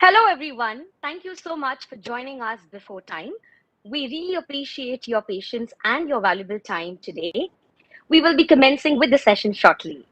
Hello, everyone. Thank you so much for joining us before time. We really appreciate your patience and your valuable time today. We will be commencing with the session shortly.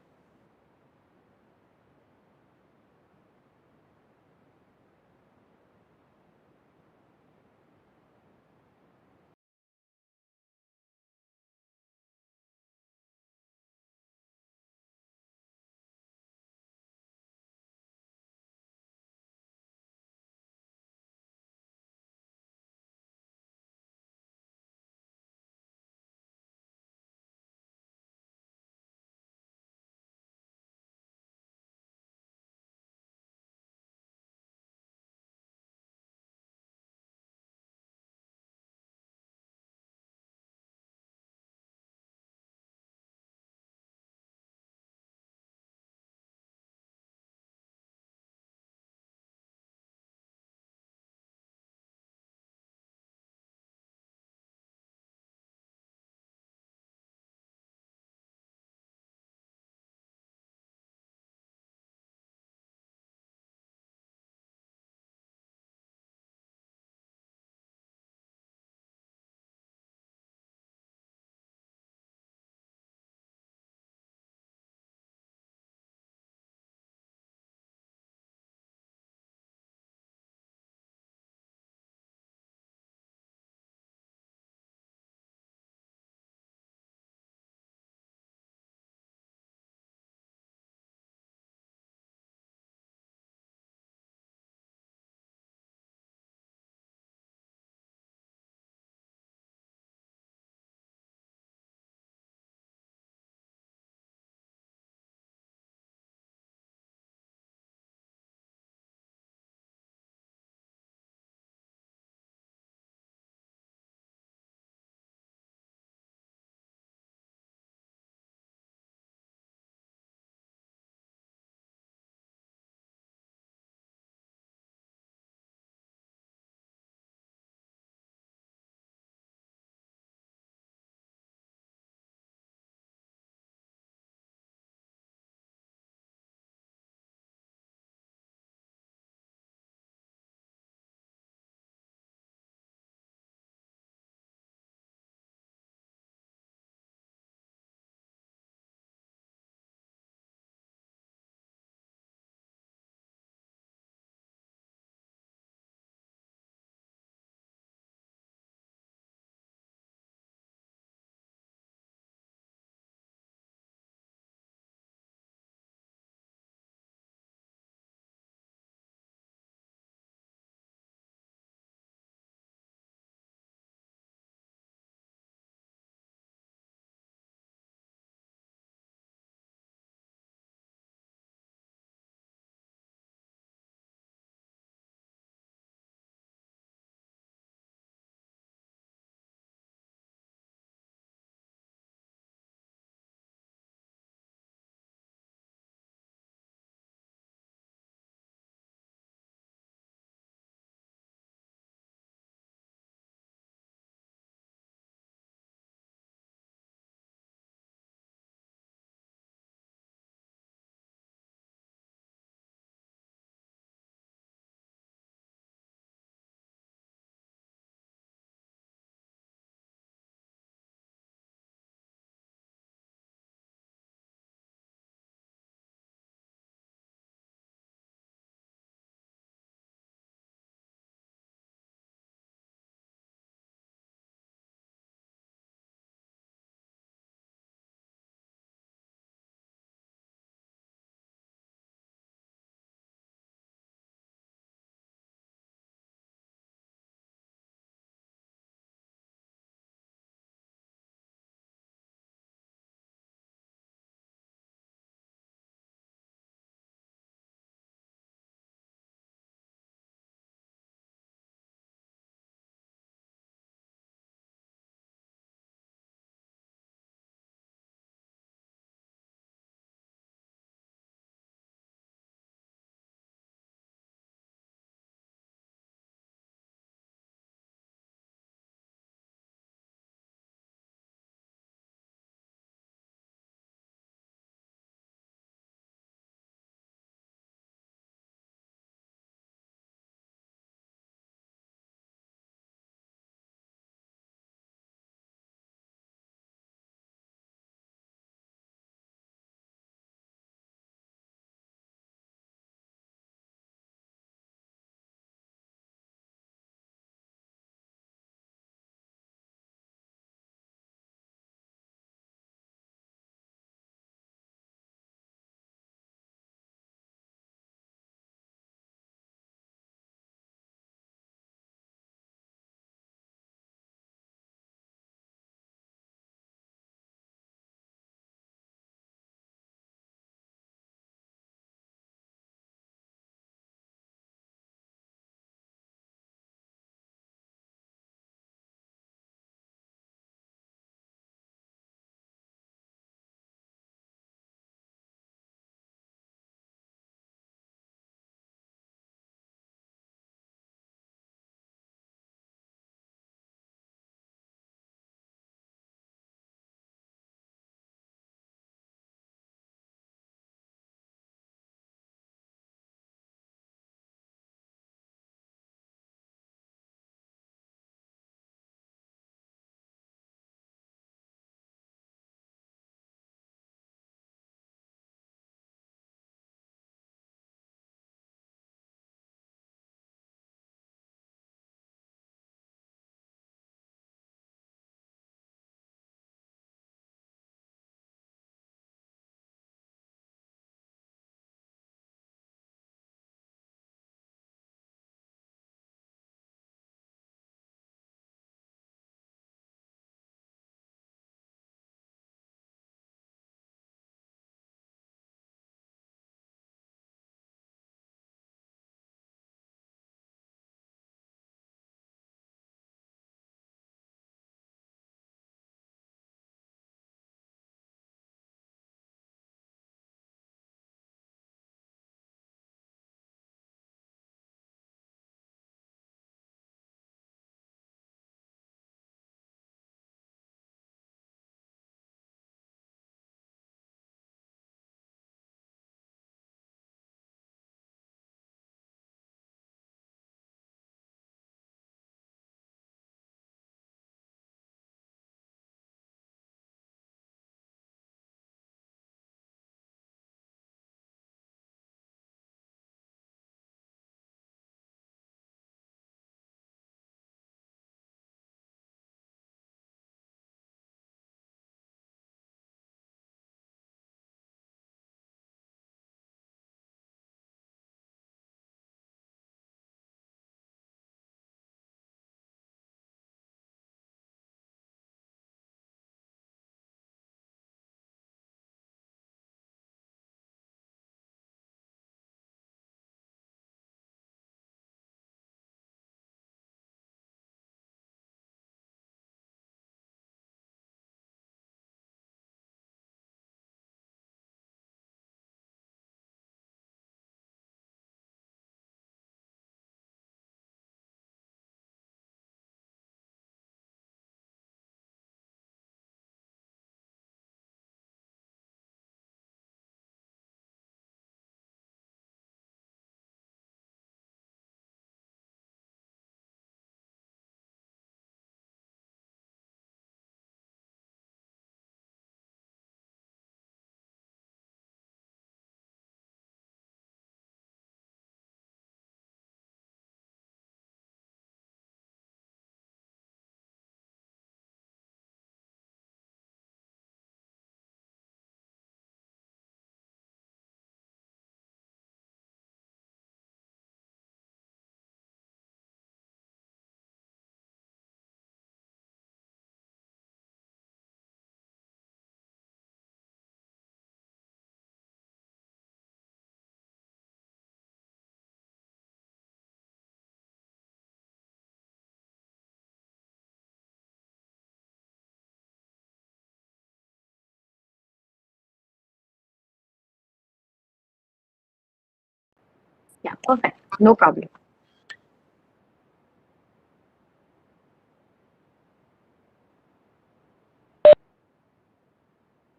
Yeah, perfect. No problem.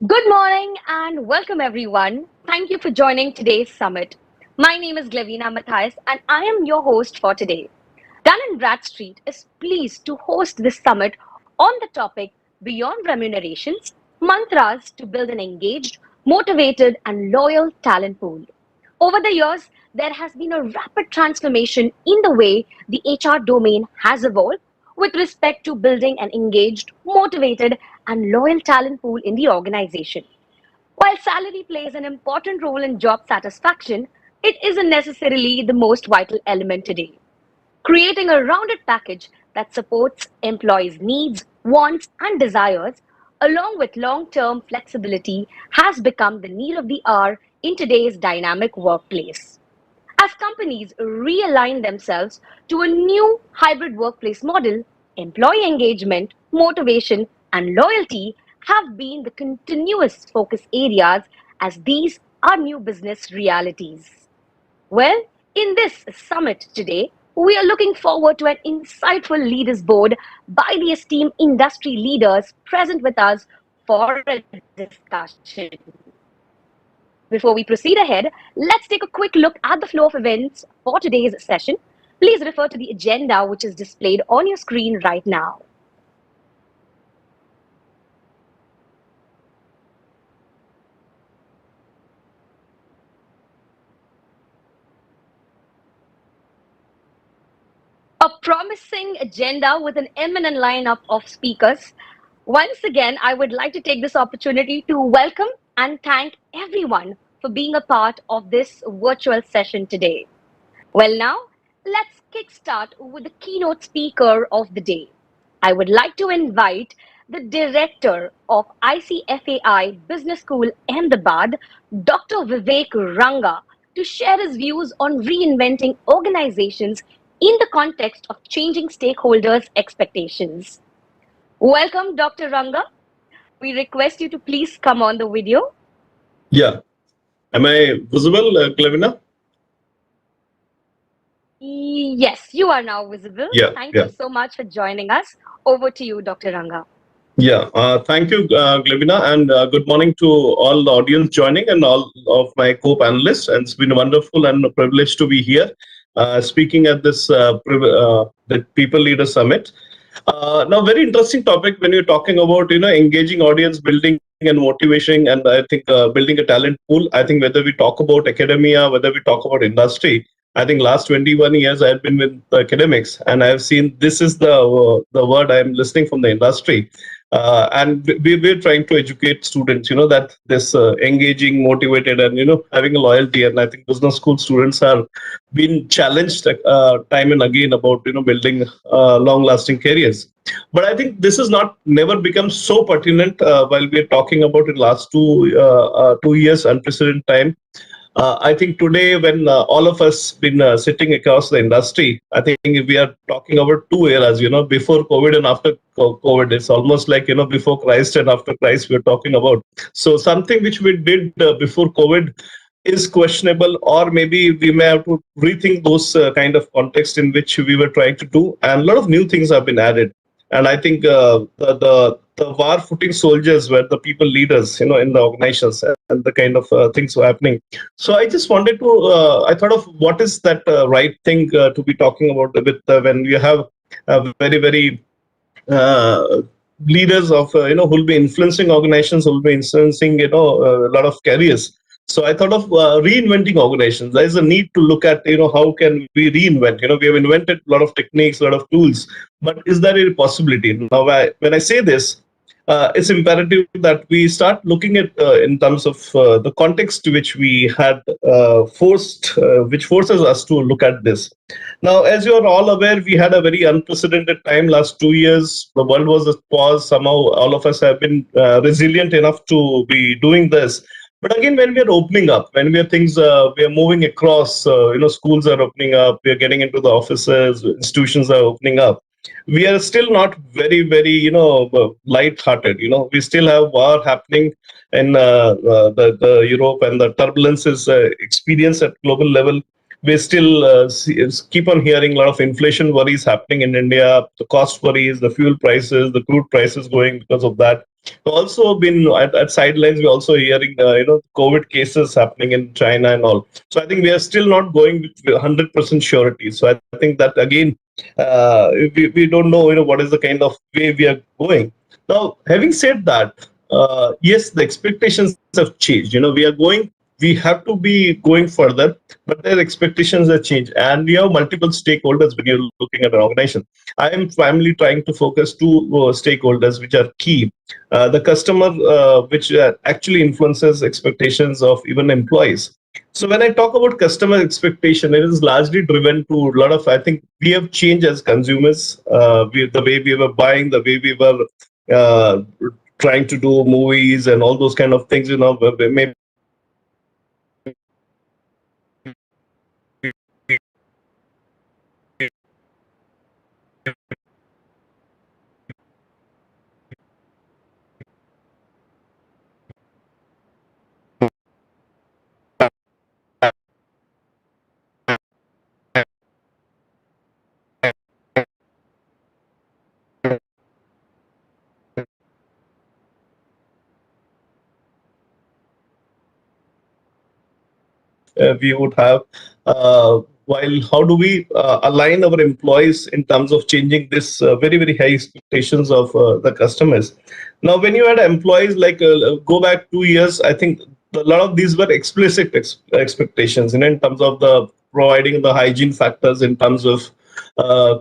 Good morning and welcome everyone. Thank you for joining today's summit. My name is Glavina Matthias and I am your host for today. Dun& Bradstreet is pleased to host this summit on the topic Beyond Remunerations, Mantras to Build an Engaged, Motivated and Loyal Talent Pool. Over the years, there has been a rapid transformation in the way the HR domain has evolved with respect to building an engaged, motivated, and loyal talent pool in the organization. While salary plays an important role in job satisfaction, it isn't necessarily the most vital element today. Creating a rounded package that supports employees' needs, wants, and desires, along with long term flexibility, has become the need of the hour in today's dynamic workplace. As companies realign themselves to a new hybrid workplace model, employee engagement, motivation, and loyalty have been the continuous focus areas as these are new business realities. Well, in this summit today, we are looking forward to an insightful leaders board by the esteemed industry leaders present with us for a discussion. Before we proceed ahead, let's take a quick look at the flow of events for today's session. Please refer to the agenda which is displayed on your screen right now. A promising agenda with an eminent lineup of speakers. Once again, I would like to take this opportunity to welcome and thank everyone for being a part of this virtual session today. Well, now let's kickstart with the keynote speaker of the day. I would like to invite the director of ICFAI Business School Ahmedabad, Dr. Vivek Ranga, to share his views on reinventing organizations in the context of changing stakeholders' expectations. Welcome, Dr. Ranga. We request you to please come on the video. Yeah. Am I visible, Clavina? Yes, you are now visible. Yeah, Thank you yeah, so much for joining us. Over to you, Dr. Ranga. yeah. Thank you, Clavina, and good morning to all the audience joining and all of my co-panelists. And it's been wonderful and a privilege to be here speaking at this the People Leader Summit. Now, very interesting topic when you're talking about engaging audience building and motivation, and I think building a talent pool. I think whether we talk about academia, whether we talk about industry, I think last 21 years I've been with academics, and I've seen this is the word I'm listening from the industry. And we're trying to educate students, that this engaging, motivated, and having a loyalty. And I think business school students are been challenged time and again about building long-lasting careers. But I think this has not never become so pertinent while we're talking about it last 2 years unprecedented time. I think today, when all of us been sitting across the industry, I think we are talking about two eras. Before COVID and after COVID. It's almost like before Christ and after Christ we're talking about. So something which we did before COVID is questionable, or maybe we may have to rethink those kind of context in which we were trying to do, and a lot of new things have been added. And I think the war footing soldiers were the people leaders, in the organizations, and the kind of things were happening. So I just wanted to, I thought of what is that right thing to be talking about with when you have very, very uh, leaders of, who'll be influencing organizations, who'll be influencing, a lot of careers. So I thought of reinventing organizations. There is a need to look at, how can we reinvent? We have invented a lot of techniques, a lot of tools, but is there a possibility? Now, when I say this, it's imperative that we start looking at in terms of the context to which we had which forces us to look at this. Now, as you are all aware, we had a very unprecedented time last 2 years. The world was at pause. Somehow, all of us have been resilient enough to be doing this. But again, when we are opening up, when we are moving across, schools are opening up, we are getting into the offices, institutions are opening up. We are still not very, very, light-hearted. We still have war happening in the Europe, and the turbulence is experienced at global level. we still keep on hearing a lot of inflation worries happening in India, the cost worries, the fuel prices, the crude prices going because of that. We've also been at sidelines. We're also hearing COVID cases happening in China and all. So I think we are still not going with 100% surety. So I think that again, we don't know what is the kind of way we are going. Now, having said that, yes, the expectations have changed. We have to be going further, but their expectations have changed, and we have multiple stakeholders when you're looking at an organization. I am primarily trying to focus two stakeholders which are key. The customer, which actually influences expectations of even employees. So when I talk about customer expectation, it is largely driven to a lot of, I think we have changed as consumers, the way we were buying, the way we were uh, trying to do movies and all those kind of things, maybe we would have. While how do we align our employees in terms of changing this very very high expectations of the customers? Now, when you had employees like go back 2 years, I think a lot of these were explicit expectations, in terms of the providing the hygiene factors, in terms of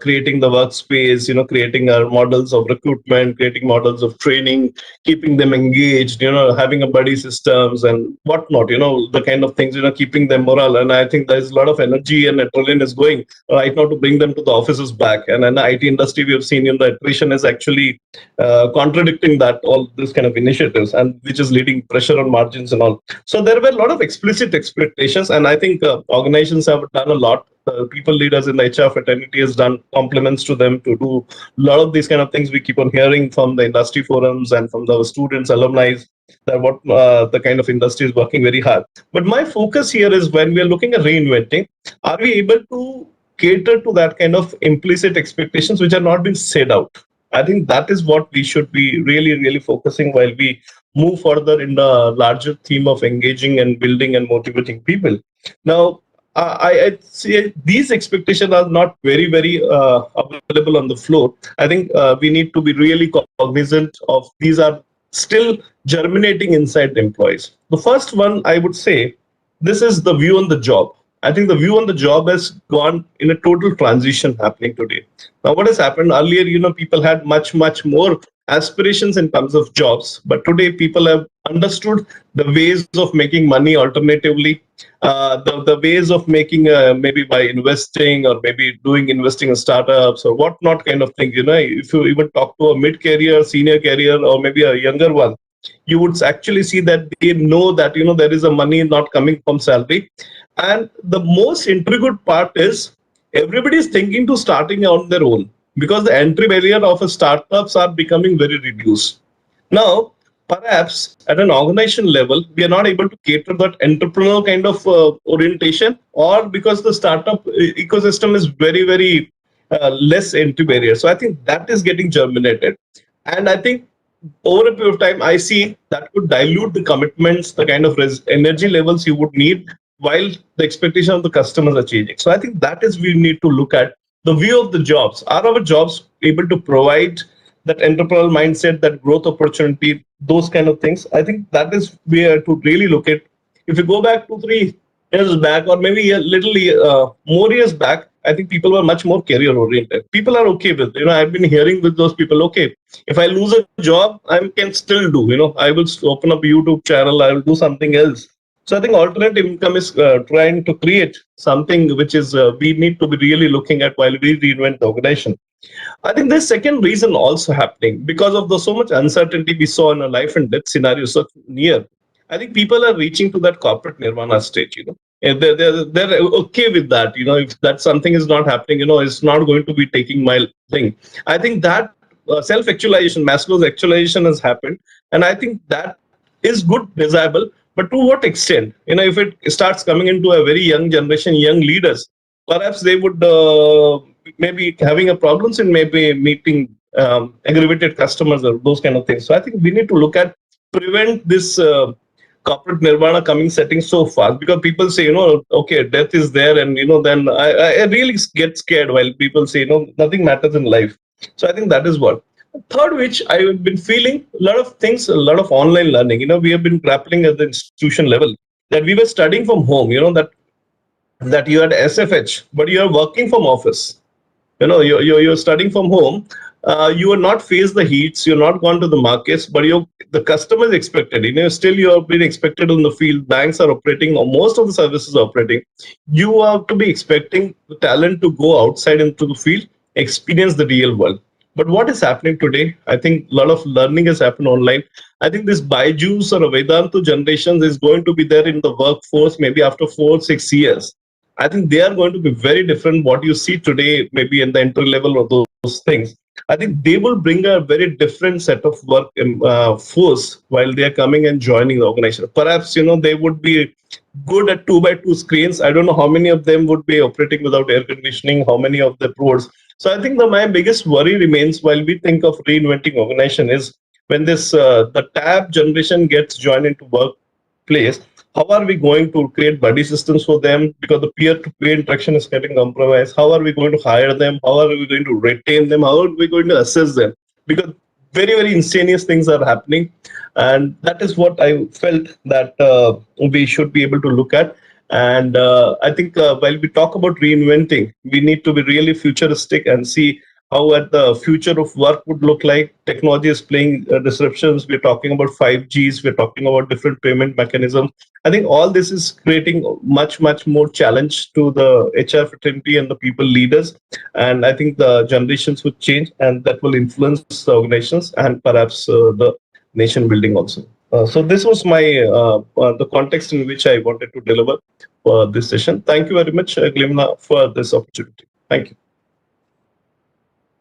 creating the workspace, creating models of recruitment, creating models of training, keeping them engaged, having a buddy systems and whatnot, the kind of things, keeping them morale. And I think there's a lot of energy and adrenaline is going right now to bring them to the offices back. And in the IT industry, we have seen, the attrition is actually contradicting that, all this kind of initiatives, and which is leading pressure on margins and all. So there were a lot of explicit expectations, and I think organizations have done a lot. People leaders in the HR fraternity has done compliments to them to do a lot of these kind of things. We keep on hearing from the industry forums and from the students, alumni, that what the kind of industry is working very hard. But my focus here is, when we are looking at reinventing, are we able to cater to that kind of implicit expectations which are not being said out? I think that is what we should be really, really focusing while we move further in the larger theme of engaging and building and motivating people. Now, I see these expectations are not very, very available on the floor. I think we need to be really cognizant of these are still germinating inside the employees. The first one, I would say, this is the view on the job. I think the view on the job has gone in a total transition happening today. Now, what has happened earlier, people had much, much more aspirations in terms of jobs, but today people have understood the ways of making money alternatively, the ways of making maybe by investing, or maybe doing investing in startups or whatnot kind of thing. If you even talk to a mid-career, senior career, or maybe a younger one, you would actually see that they know that there is a money not coming from salary. And the most intriguing part is, everybody is thinking to starting on their own, because the entry barrier of a startups are becoming very reduced. Now, perhaps at an organization level, we are not able to cater that entrepreneurial kind of orientation, or because the startup ecosystem is very, very less entry barrier. So I think that is getting germinated. And I think over a period of time, I see that could dilute the commitments, the kind of energy levels you would need, while the expectation of the customers are changing. So I think that is, we need to look at the view of the jobs. Are our jobs able to provide that entrepreneurial mindset, that growth opportunity, those kind of things? I think that is where to really look at. If you go back 2 3 years back, or maybe a little more years back, I think people were much more career oriented. People are okay with, I've been hearing with those people, okay, if I lose a job, I can still do, I will open up a YouTube channel, I will do something else. So I think alternate income is trying to create something which is we need to be really looking at while we reinvent the organization. I think there's second reason also happening, because of the so much uncertainty we saw in a life and death scenario so near. I think people are reaching to that corporate nirvana stage. And they're okay with that. If that something is not happening, it's not going to be taking my thing. I think that self-actualization, Maslow's actualization has happened, and I think that is good, desirable. But to what extent? If it starts coming into a very young generation, young leaders, perhaps they would maybe having a problems in maybe meeting aggravated customers or those kind of things. So I think we need to look at prevent this corporate nirvana coming setting so fast, because people say, okay, death is there, and then I really get scared while people say, nothing matters in life. So I think that is what. Third, which I've been feeling a lot of things, a lot of online learning. We have been grappling at the institution level that we were studying from home. That you had SFH, but you are working from office. You're studying from home. You are not faced the heats, you're not gone to the markets, but the customer is expected. Still you have been expected in the field. Banks are operating, or most of the services are operating. You have to be expecting the talent to go outside into the field, experience the real world. But what is happening today? I think a lot of learning has happened online. I think this Byju's or a Vedantu generations is going to be there in the workforce maybe after 4 6 years. I think they are going to be very different. What you see today, maybe in the entry level or those things, I think they will bring a very different set of work force while they are coming and joining the organization. Perhaps they would be good at 2x2 screens. I don't know how many of them would be operating without air conditioning. How many of the roads? So I think my biggest worry remains while we think of reinventing organization is when this the tab generation gets joined into workplace. How are we going to create buddy systems for them, because the peer-to-peer interaction is getting compromised? How are we going to hire them? How are we going to retain them? How are we going to assess them? Because very, very insidious things are happening, and that is what I felt that we should be able to look at. And I think while we talk about reinventing, we need to be really futuristic and see how at the future of work would look like. Technology is playing disruptions. We're talking about 5Gs. We're talking about different payment mechanisms. I think all this is creating much, much more challenge to the HR fraternity and the people leaders. And I think the generations would change, and that will influence the organizations and perhaps the nation building also. So this was the context in which I wanted to deliver for this session. Thank you very much, Glimna, for this opportunity. Thank you.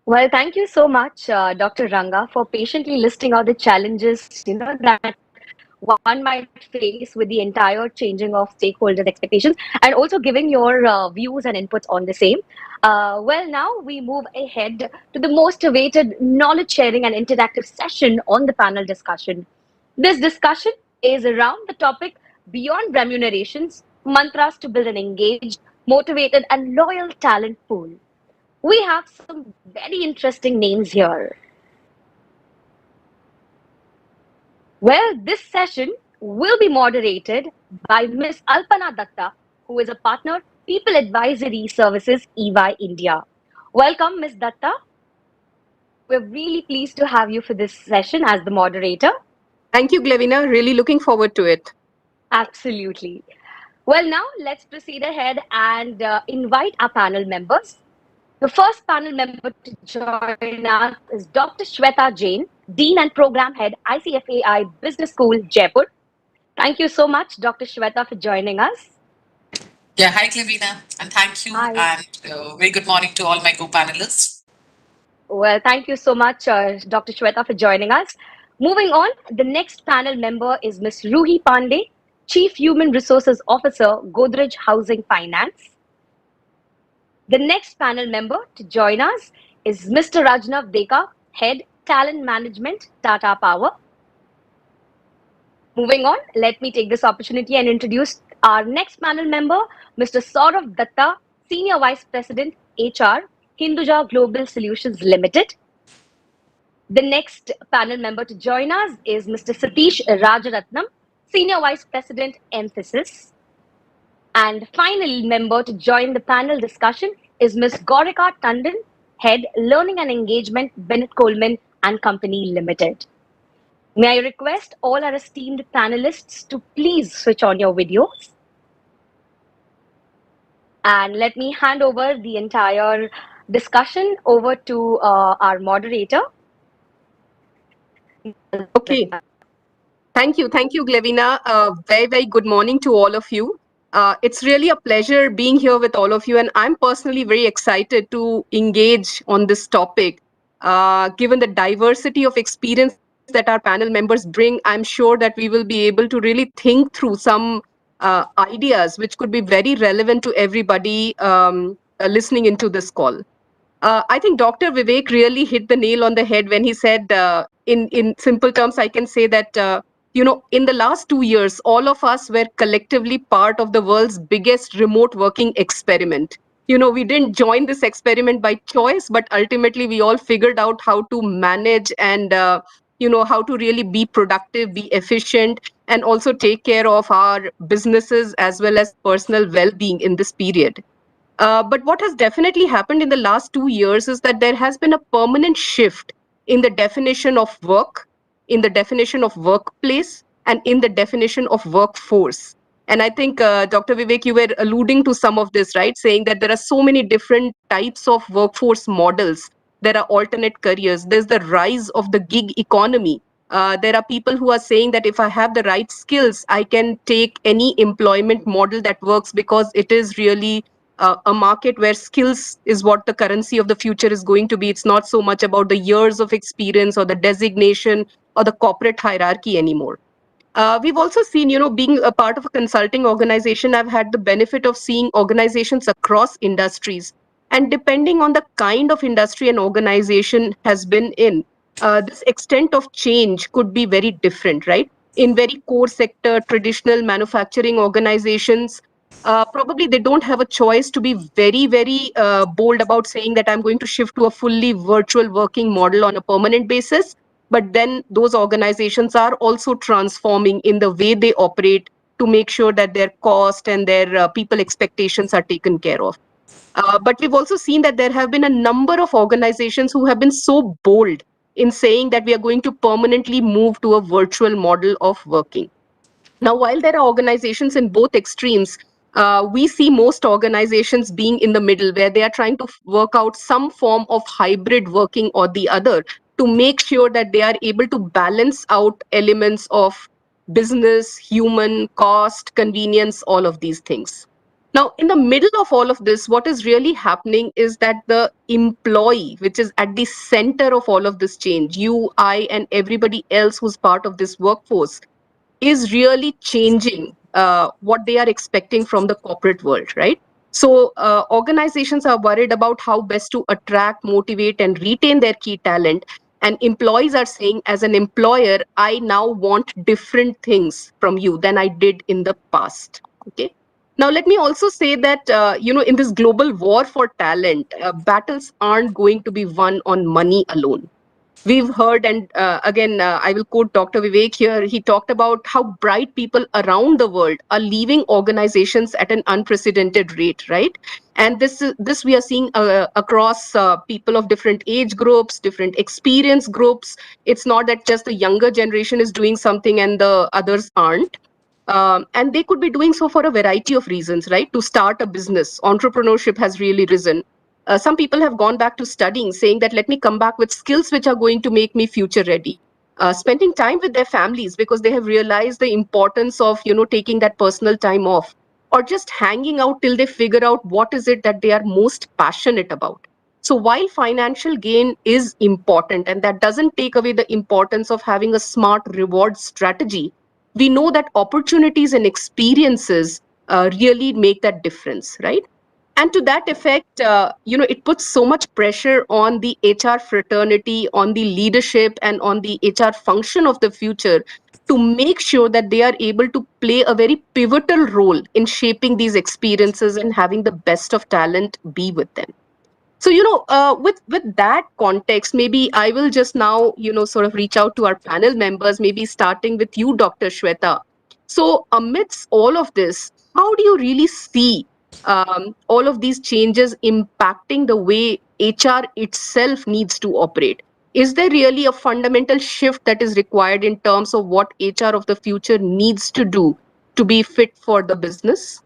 Well, thank you so much, Dr. Ranga, for patiently listing out the challenges, that one might face with the entire changing of stakeholders' expectations, and also giving your views and inputs on the same. Well, now we move ahead to the most awaited knowledge sharing and interactive session on the panel discussion. This discussion is around the topic beyond remunerations, mantras to build an engaged, motivated, and loyal talent pool. We have some very interesting names here. Well, this session will be moderated by Ms. Alpana Datta, who is a partner, People Advisory Services, EY India. Welcome, Ms. Datta. We're really pleased to have you for this session as the moderator. Thank you, Glavina. Really looking forward to it. Absolutely. Well, now let's proceed ahead and invite our panel members. The first panel member to join us is Dr. Shweta Jain, Dean and Program Head, ICFAI Business School, Jaipur. Thank you so much, Dr. Shweta, for joining us. Yeah, hi, Clavina, and thank you, Hi. and very good morning to all my co-panelists. Well, thank you so much, Dr. Shweta, for joining us. Moving on, the next panel member is Ms. Ruhi Pandey, Chief Human Resources Officer, Godrej Housing Finance. The next panel member to join us is Mr. Rajnav Deka, Head Talent Management, Tata Power. Moving on, let me take this opportunity and introduce our next panel member, Mr. Saurav Datta, Senior Vice President, HR, Hinduja Global Solutions Limited. The next panel member to join us is Mr. Satish Rajaratnam, Senior Vice President, Emphasis. And final member to join the panel discussion is Ms. Gorika Tandon, Head Learning and Engagement, Bennett Coleman and Company Limited. May I request all our esteemed panelists to please switch on your videos. And let me hand over the entire discussion over to our moderator. Okay. Thank you, Glavina. Very, very good morning to all of you. It's really a pleasure being here with all of you, and I'm personally very excited to engage on this topic, given the diversity of experience that our panel members bring, I'm sure that we will be able to really think through some ideas which could be very relevant to everybody listening into this call. I think Dr. Vivek really hit the nail on the head when he said, in simple terms, I can say that, in the last 2 years, all of us were collectively part of the world's biggest remote working experiment. We didn't join this experiment by choice, but ultimately we all figured out how to manage and, how to really be productive, be efficient, and also take care of our businesses as well as personal well-being in this period. But what has definitely happened in the last 2 years is that there has been a permanent shift in the definition of work, in the definition of workplace, and in the definition of workforce. And I think, Dr. Vivek, you were alluding to some of this, right? Saying that there are so many different types of workforce models. There are alternate careers. There's the rise of the gig economy. There are people who are saying that if I have the right skills, I can take any employment model that works because it is really a market where skills is what the currency of the future is going to be. It's not so much about the years of experience or the designation or the corporate hierarchy anymore. We've also seen, being a part of a consulting organization, I've had the benefit of seeing organizations across industries. And depending on the kind of industry an organization has been in, this extent of change could be very different, right? In very core sector, traditional manufacturing organizations, probably they don't have a choice to be very, very bold about saying that I'm going to shift to a fully virtual working model on a permanent basis. But then those organizations are also transforming in the way they operate to make sure that their cost and their people expectations are taken care of. But we've also seen that there have been a number of organizations who have been so bold in saying that we are going to permanently move to a virtual model of working. Now, while there are organizations in both extremes, we see most organizations being in the middle where they are trying to work out some form of hybrid working or the other to make sure that they are able to balance out elements of business, human, cost, convenience, all of these things. Now, in the middle of all of this, what is really happening is that the employee, which is at the center of all of this change, you, I, and everybody else who's part of this workforce, is really changing what they are expecting from the corporate world, right? So organizations are worried about how best to attract, motivate, and retain their key talent. And employees are saying, as an employer, I now want different things from you than I did in the past. Okay. Now, let me also say that, in this global war for talent, battles aren't going to be won on money alone. We've heard, and again, I will quote Dr. Vivek here. He talked about how bright people around the world are leaving organizations at an unprecedented rate, right? And this we are seeing across people of different age groups, different experience groups. It's not that just the younger generation is doing something and the others aren't. And they could be doing so for a variety of reasons, right? To start a business, entrepreneurship has really risen. Some people have gone back to studying, saying that let me come back with skills which are going to make me future ready. Spending time with their families because they have realized the importance of, taking that personal time off, or just hanging out till they figure out what is it that they are most passionate about. So while financial gain is important, and that doesn't take away the importance of having a smart reward strategy, we know that opportunities and experiences really make that difference, right? And to that effect, it puts so much pressure on the HR fraternity, on the leadership, and on the HR function of the future to make sure that they are able to play a very pivotal role in shaping these experiences and having the best of talent be with them. So, with that context, maybe I will just now, sort of reach out to our panel members, maybe starting with you, Dr. Shweta. So, amidst all of this, how do you really see all of these changes impacting the way HR itself needs to operate? Is there really a fundamental shift that is required in terms of what HR of the future needs to do to be fit for the business?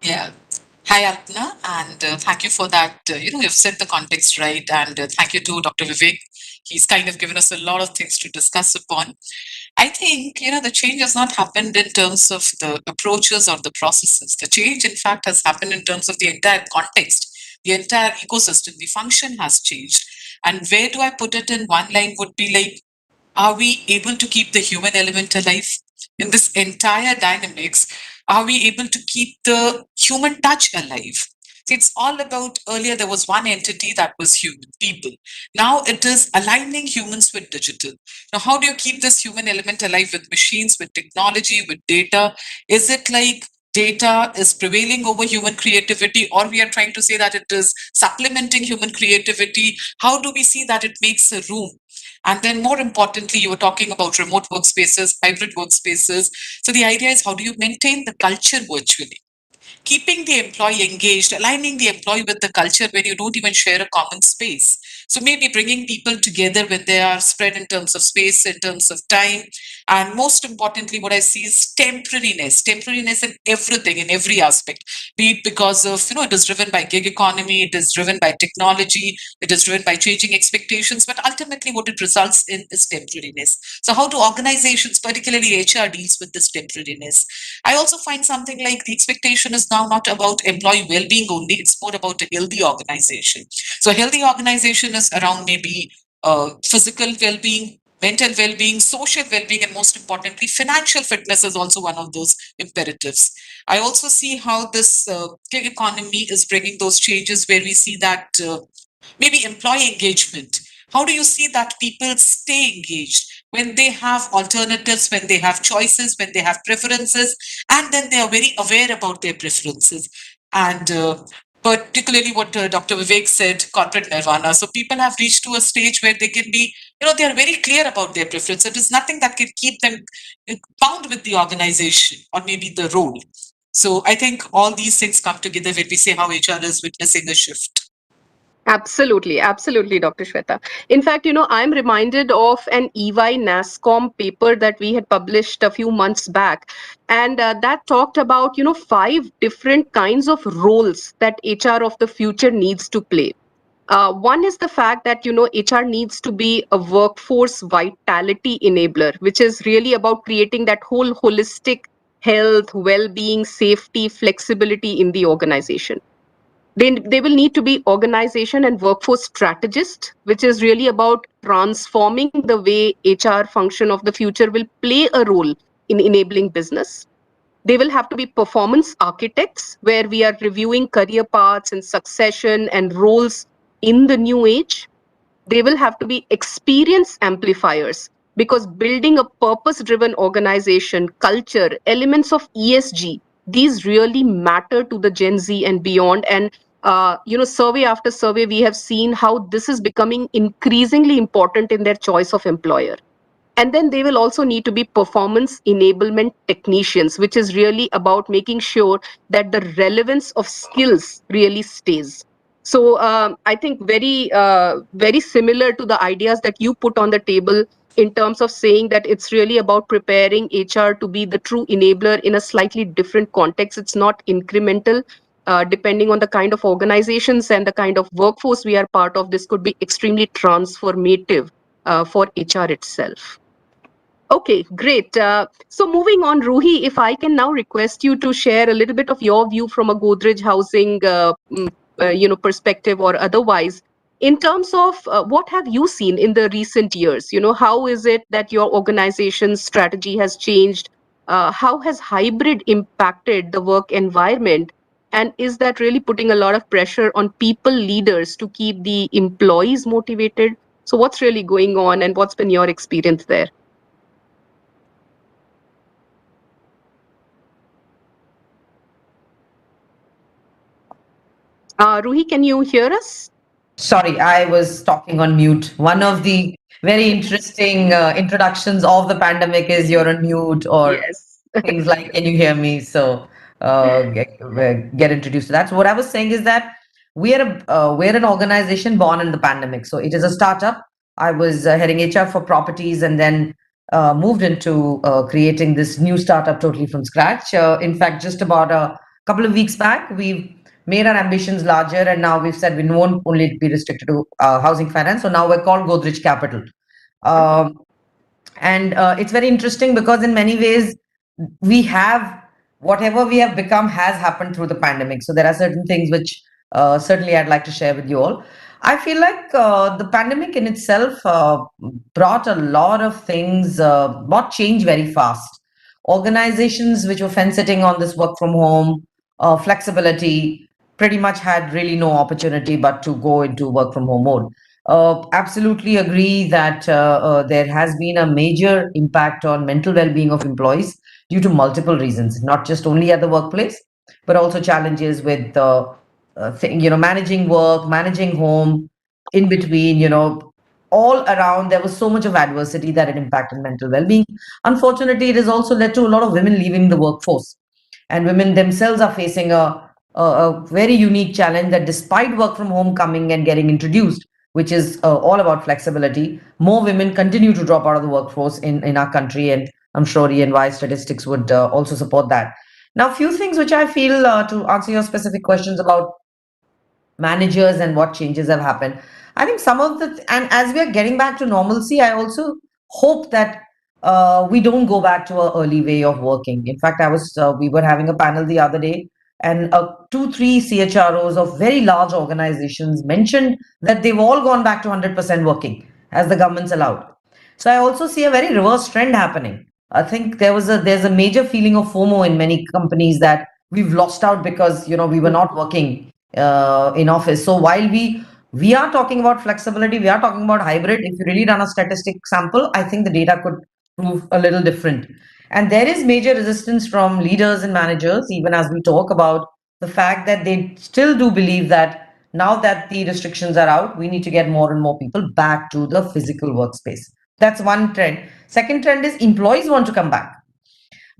Yeah. Hi, Alpna, and thank you for that. You've set the context right, and thank you to Dr. Vivek. He's kind of given us a lot of things to discuss upon. I think, the change has not happened in terms of the approaches or the processes. The change, in fact, has happened in terms of the entire context, the entire ecosystem, the function has changed. And where do I put it in one line would be like Are we able to keep the human element alive? In this entire dynamics, are we able to keep the human touch alive? See, it's all about earlier there was one entity that was human, people. Now it is aligning humans with digital. Now, how do you keep this human element alive with machines, with technology, with data? Is it like data is prevailing over human creativity, or we are trying to say that it is supplementing human creativity? How do we see that it makes a room? And then, more importantly, you were talking about remote workspaces, hybrid workspaces. So, the idea is how do you maintain the culture virtually? Keeping the employee engaged, aligning the employee with the culture when you don't even share a common space. So maybe bringing people together when they are spread in terms of space, in terms of time. And most importantly, what I see is temporariness in everything, in every aspect, be it because of, it is driven by gig economy, it is driven by technology, it is driven by changing expectations, but ultimately what it results in is temporariness. So how do organizations, particularly HR, deals with this temporariness? I also find something like the expectation is now not about employee well-being only, it's more about a healthy organization. So a healthy organization is around maybe physical well-being, mental well-being, social well-being, and most importantly, financial fitness is also one of those imperatives. I also see how this gig economy is bringing those changes where we see that maybe employee engagement. How do you see that people stay engaged when they have alternatives, when they have choices, when they have preferences, and then they are very aware about their preferences? And particularly what Dr. Vivek said, corporate nirvana. So people have reached to a stage where they can be, they are very clear about their preference. It is nothing that can keep them bound with the organization or maybe the role. So I think all these things come together when we say how HR is witnessing a shift. Absolutely, absolutely, Dr. Shweta. In fact, I'm reminded of an EY NASCOM paper that we had published a few months back, and that talked about, five different kinds of roles that HR of the future needs to play. One is the fact that, HR needs to be a workforce vitality enabler, which is really about creating that whole holistic health, well-being, safety, flexibility in the organization. They will need to be organization and workforce strategist, which is really about transforming the way HR function of the future will play a role in enabling business. They will have to be performance architects, where we are reviewing career paths and succession and roles in the new age. They will have to be experience amplifiers, because building a purpose driven organization, culture, elements of ESG, these really matter to the Gen Z and beyond. And survey after survey, we have seen how this is becoming increasingly important in their choice of employer. And then they will also need to be performance enablement technicians, which is really about making sure that the relevance of skills really stays. So I think very similar to the ideas that you put on the table, in terms of saying that it's really about preparing HR to be the true enabler in a slightly different context. It's not incremental. Depending on the kind of organizations and the kind of workforce we are part of, this could be extremely transformative for HR itself. Okay, great. So moving on, Ruhi, if I can now request you to share a little bit of your view from a Godrej Housing, perspective or otherwise, in terms of what have you seen in the recent years? How is it that your organization's strategy has changed? How has hybrid impacted the work environment? And is that really putting a lot of pressure on people leaders to keep the employees motivated? So what's really going on, and what's been your experience there? Ruhi, can you hear us? Sorry, I was talking on mute. One of the very interesting introductions of the pandemic is you're on mute or Yes. things like, can you hear me? So get introduced to that. So what I was saying is that we're an organization born in the pandemic. So it is a startup. I was heading HR for properties and then moved into creating this new startup totally from scratch. In fact, just about a couple of weeks back, we've made our ambitions larger, and now we've said we won't only be restricted to housing finance. So now we're called Godrej Capital. Um, and it's very interesting because in many ways we have whatever we have become has happened through the pandemic. So there are certain things which certainly I'd like to share with you all. I feel like the pandemic in itself brought a lot of things, brought change very fast. Organizations which were fence sitting on this work from home, flexibility, pretty much had really no opportunity but to go into work from home mode. Absolutely agree that there has been a major impact on mental well-being of employees due to multiple reasons, not just only at the workplace, but also challenges with managing work, managing home, in between, all around. There was so much of adversity that it impacted mental well-being. Unfortunately, it has also led to a lot of women leaving the workforce, and women themselves are facing a very unique challenge that despite work from home coming and getting introduced, which is all about flexibility, more women continue to drop out of the workforce in our country, and I'm sure E&Y statistics would also support that. Now, a few things which I feel, to answer your specific questions about managers and what changes have happened. I think some of and as we are getting back to normalcy, I also hope that we don't go back to our early way of working. In fact, we were having a panel the other day, and two, three CHROs of very large organizations mentioned that they've all gone back to 100% working as the government's allowed. So I also see a very reverse trend happening. I think there's a major feeling of FOMO in many companies that we've lost out because we were not working in office. So while we are talking about flexibility, we are talking about hybrid. If you really run a statistic sample, I think the data could prove a little different. And there is major resistance from leaders and managers, even as we talk about the fact that they still do believe that now that the restrictions are out, we need to get more and more people back to the physical workspace. That's one trend. Second trend is employees want to come back,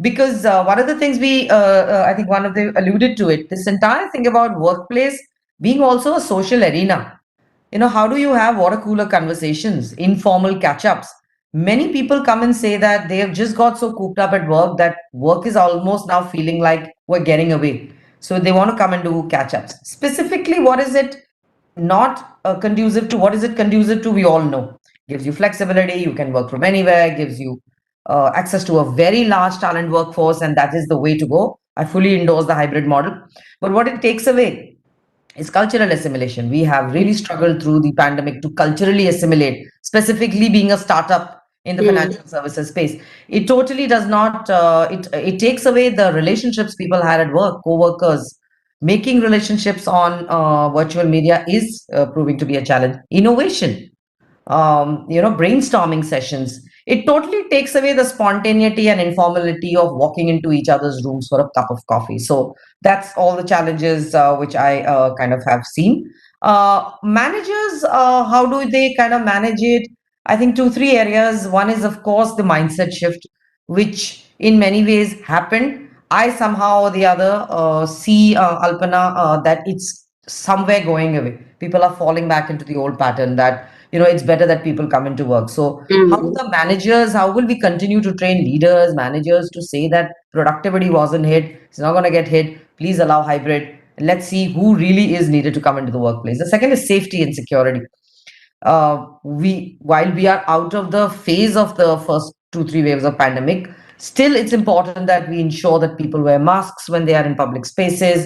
because one of the things I think one of them alluded to it, this entire thing about workplace being also a social arena. How do you have water cooler conversations, informal catch-ups? Many people come and say that they have just got so cooped up at work that work is almost now feeling like we're getting away. So they want to come and do catch-ups. Specifically, what is it not conducive to? What is it conducive to? We all know. Gives you flexibility. You can work from anywhere. Gives you access to a very large talent workforce, and that is the way to go. I fully endorse the hybrid model. But what it takes away is cultural assimilation. We have really struggled through the pandemic to culturally assimilate, specifically being a startup in the financial services space. It totally does not, it takes away the relationships people had at work, co-workers. Making relationships on virtual media is proving to be a challenge. Innovation, brainstorming sessions. It totally takes away the spontaneity and informality of walking into each other's rooms for a cup of coffee. So that's all the challenges which I kind of have seen. Managers, how do they kind of manage it? I think two, three areas. One is, of course, the mindset shift, which in many ways happened. I somehow or the other see, Alpana, that it's somewhere going away. People are falling back into the old pattern that it's better that people come into work. So how will we continue to train leaders, managers to say that productivity wasn't hit, it's not going to get hit, please allow hybrid, and let's see who really is needed to come into the workplace. The second is safety and security. While we are out of the phase of the first 2 3 waves of pandemic, still it's important that we ensure that people wear masks when they are in public spaces.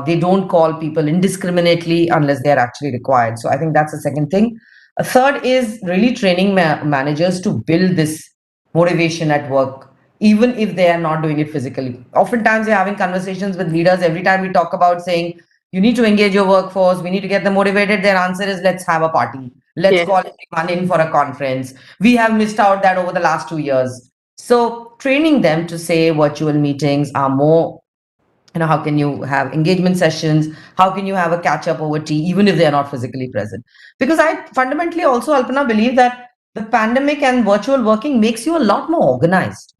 They don't call people indiscriminately unless they're actually required. So I think that's the second thing. A third is really training managers to build this motivation at work, even if they are not doing it physically. Oftentimes, we're having conversations with leaders. Every time we talk about saying, you need to engage your workforce, we need to get them motivated, their answer is, let's have a party. Let's call everyone in for a conference. We have missed out that over the last 2 years. So training them to say virtual meetings are more, how can you have engagement sessions? How can you have a catch up over tea, even if they're not physically present? Because I fundamentally also, Alpana, believe that the pandemic and virtual working makes you a lot more organized.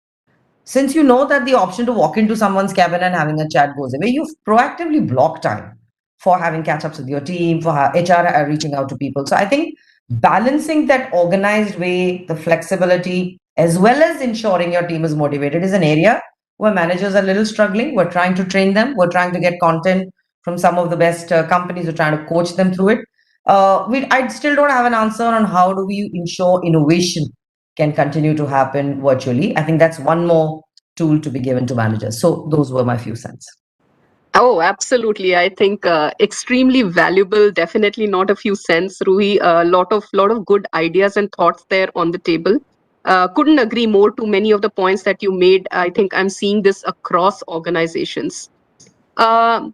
Since you know that the option to walk into someone's cabin and having a chat goes away, you've proactively blocked time for having catch ups with your team, for HR reaching out to people. So I think balancing that organized way, the flexibility, as well as ensuring your team is motivated is an area where managers are a little struggling. We're trying to train them. We're trying to get content from some of the best companies. We're trying to coach them through it. I still don't have an answer on how do we ensure innovation can continue to happen virtually. I think that's one more tool to be given to managers. So those were my few cents. Oh, absolutely. I think extremely valuable. Definitely not a few cents, Ruhi. A lot of good ideas and thoughts there on the table. Couldn't agree more to many of the points that you made. I think I'm seeing this across organizations. Let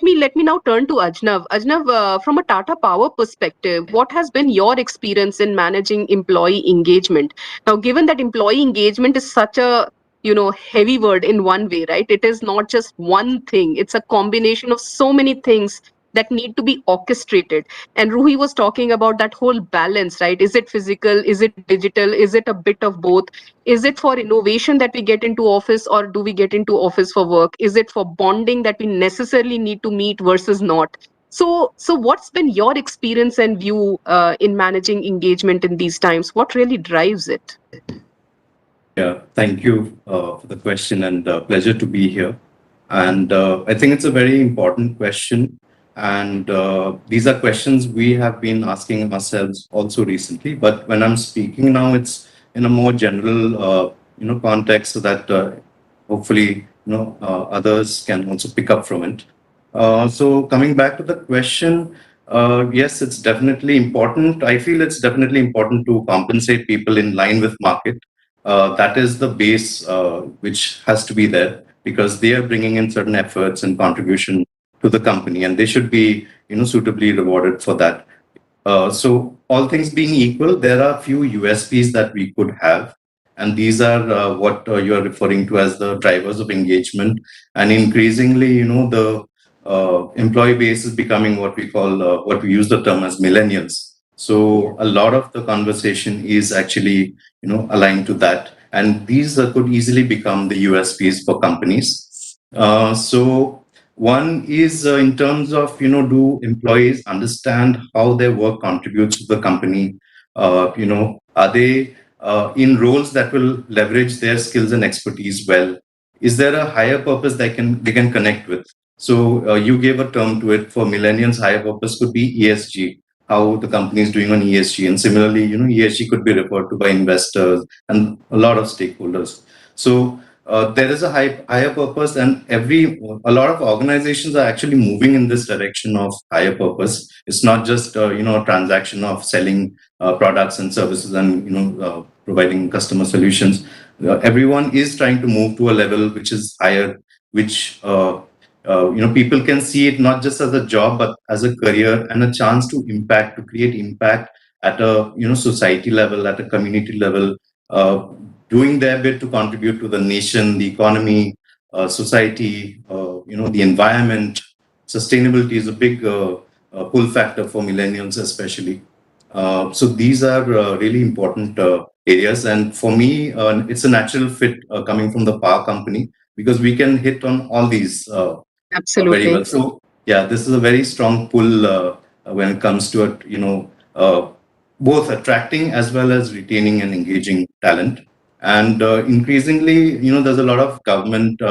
me now turn to Ajnav. Ajnav, from a Tata Power perspective, what has been your experience in managing employee engagement? Now, given that employee engagement is such a heavy word in one way, right? It is not just one thing. It's a combination of so many things that need to be orchestrated. And Ruhi was talking about that whole balance, right? Is it physical? Is it digital? Is it a bit of both? Is it for innovation that we get into office, or do we get into office for work? Is it for bonding that we necessarily need to meet versus not? So what's been your experience and view in managing engagement in these times? What really drives it? Yeah, thank you for the question and pleasure to be here. And I think it's a very important question. And these are questions we have been asking ourselves also recently. But when I'm speaking now, it's in a more general, context so that hopefully, others can also pick up from it. So coming back to the question, yes, it's definitely important. I feel it's definitely important to compensate people in line with market. That is the base which has to be there because they are bringing in certain efforts and contribution to the company, and they should be suitably rewarded for that. So all things being equal, there are few USPs that we could have, and these are what you are referring to as the drivers of engagement. And increasingly, the employee base is becoming what we call, what we use the term as millennials. So a lot of the conversation is actually, aligned to that, and these could easily become the USPs for companies. So one is in terms of, do employees understand how their work contributes to the company? Are they in roles that will leverage their skills and expertise well? Is there a higher purpose they can connect with? So you gave a term to it. For millennials, higher purpose could be ESG, how the company is doing on ESG, and similarly, ESG could be referred to by investors and a lot of stakeholders. So there is a higher purpose, and a lot of organizations are actually moving in this direction of higher purpose. It's not just a transaction of selling products and services and providing customer solutions. Everyone is trying to move to a level which is higher, which people can see it not just as a job but as a career and a chance to create impact at a society level, at a community level, uh, doing their bit to contribute to the nation, the economy, society, the environment. Sustainability is a big pull factor for millennials, especially. So these are really important areas, and for me, it's a natural fit coming from the power company because we can hit on all these very Absolutely. well. So yeah, this is a very strong pull when it comes to it. Both attracting as well as retaining and engaging talent. And increasingly, there's a lot of government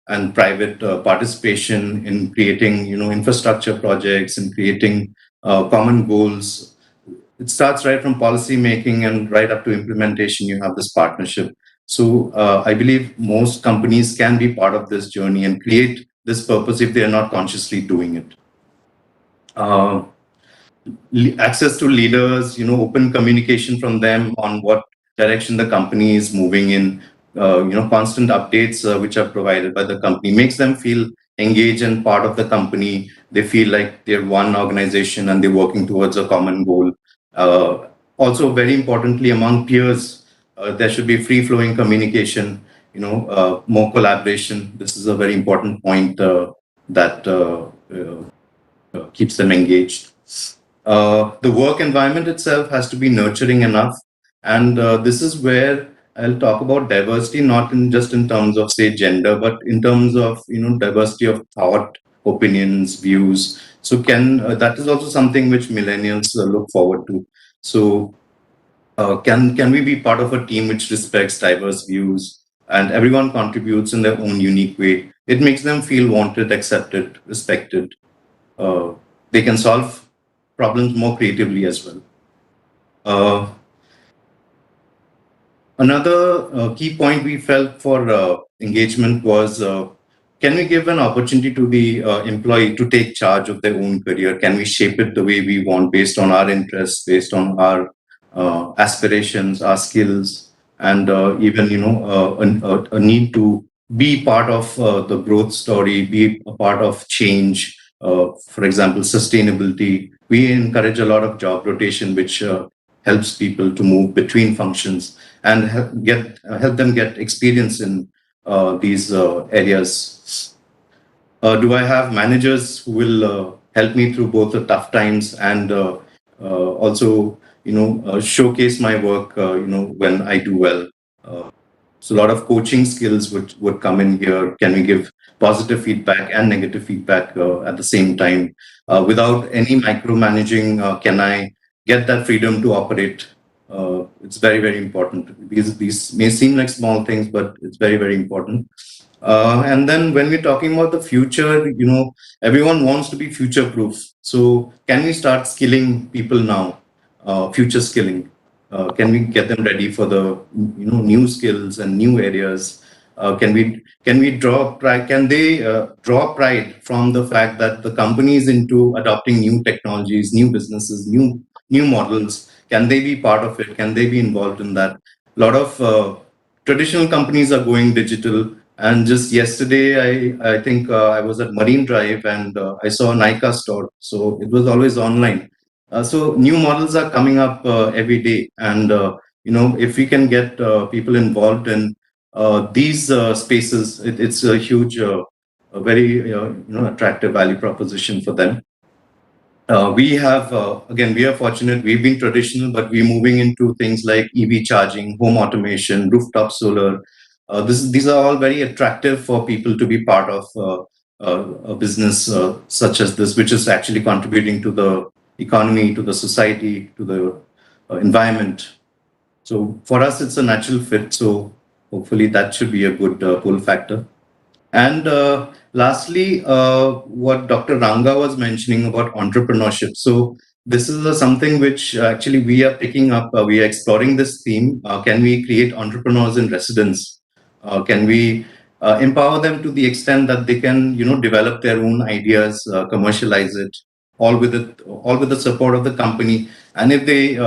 and private participation in creating, infrastructure projects and creating common goals. It starts right from policy making and right up to implementation. You have this partnership. So I believe most companies can be part of this journey and create this purpose if they are not consciously doing it. Access to leaders, open communication from them on what direction the company is moving in, constant updates which are provided by the company makes them feel engaged and part of the company. They feel like they're one organization and they're working towards a common goal. Also, very importantly, among peers, there should be free flowing communication, more collaboration. This is a very important point that keeps them engaged. The work environment itself has to be nurturing enough, and this is where I'll talk about diversity, not in just in terms of say gender, but in terms of diversity of thought, opinions, views. So can that is also something which millennials look forward to. So can we be part of a team which respects diverse views and everyone contributes in their own unique way? It makes them feel wanted, accepted, respected. Uh, they can solve problems more creatively as well. Uh, Another key point we felt for engagement was can we give an opportunity to the employee to take charge of their own career? Can we shape it the way we want based on our interests, based on our aspirations, our skills, and even a need to be part of the growth story, be a part of change. For example, sustainability. We encourage a lot of job rotation, which helps people to move between functions and help them get experience in these areas. Do I have managers who will help me through both the tough times and also, showcase my work, when I do well? So a lot of coaching skills would come in here. Can we give positive feedback and negative feedback at the same time without any micromanaging? Can I get that freedom to operate? It's very, very important. These may seem like small things, but it's very, very important. And then when we're talking about the future, everyone wants to be future proof. So can we start skilling people now? Future skilling. Can we get them ready for the new skills and new areas? Can we draw pride? Can they draw pride from the fact that the company is into adopting new technologies, new businesses, new models? Can they be part of it? Can they be involved in that? A lot of traditional companies are going digital. And just yesterday, I think I was at Marine Drive and I saw a Nika store. So it was always online. So new models are coming up every day, and if we can get people involved in these spaces, it's a huge, a very attractive value proposition for them. We have again, we are fortunate. We've been traditional, but we're moving into things like EV charging, home automation, rooftop solar. These are all very attractive for people to be part of a business such as this, which is actually contributing to the economy, to the society, to the environment. So for us, it's a natural fit. So hopefully that should be a good pull factor. And lastly, what Dr. Ranga was mentioning about entrepreneurship. So this is something which actually we are picking up. We are exploring this theme. Can we create entrepreneurs in residence? Can we empower them to the extent that they can, develop their own ideas, commercialize it, all with the support of the company. And if they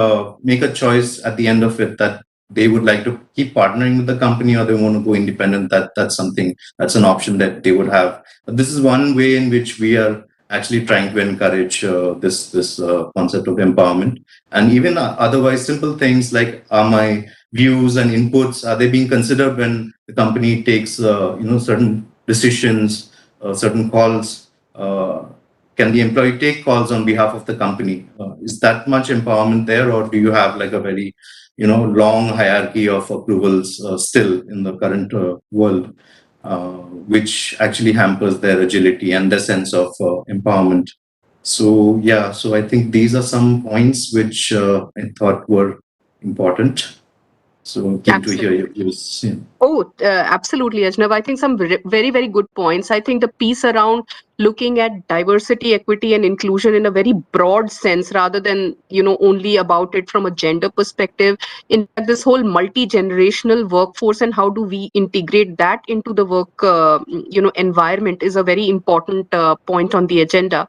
make a choice at the end of it that they would like to keep partnering with the company or they want to go independent, that's an option that they would have. But this is one way in which we are actually trying to encourage this concept of empowerment. And even otherwise, simple things like, are my views and inputs, are they being considered when the company takes certain decisions, certain calls? Can the employee take calls on behalf of the company? Is that much empowerment there, or do you have like a very long hierarchy of approvals still in the current world, which actually hampers their agility and their sense of empowerment? So I think these are some points which I thought were important. So keen to hear your views. Yeah. Oh, absolutely, Ajnav. I think some very, very good points. I think the piece around looking at diversity, equity, and inclusion in a very broad sense, rather than only about it from a gender perspective. In fact, this whole multi-generational workforce and how do we integrate that into the work, environment is a very important point on the agenda.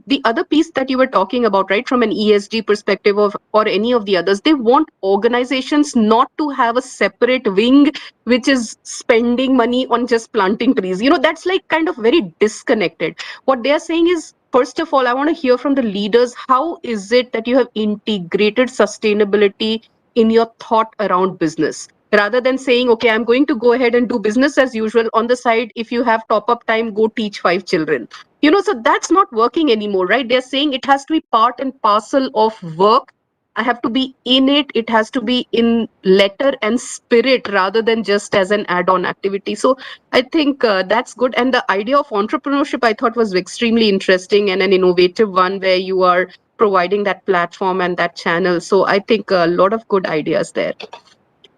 The other piece that you were talking about, right, from an ESG perspective or any of the others, they want organizations not to have a separate wing which is spending money on just planting trees. That's like kind of very disconnected. What they are saying is, first of all, I want to hear from the leaders, how is it that you have integrated sustainability in your thought around business? Rather than saying, okay, I'm going to go ahead and do business as usual. On the side, if you have top up time, go teach 5 children. So that's not working anymore, right? They're saying it has to be part and parcel of work. I have to be in it. It has to be in letter and spirit rather than just as an add-on activity. So I think that's good. And the idea of entrepreneurship, I thought, was extremely interesting and an innovative one where you are providing that platform and that channel. So I think a lot of good ideas there.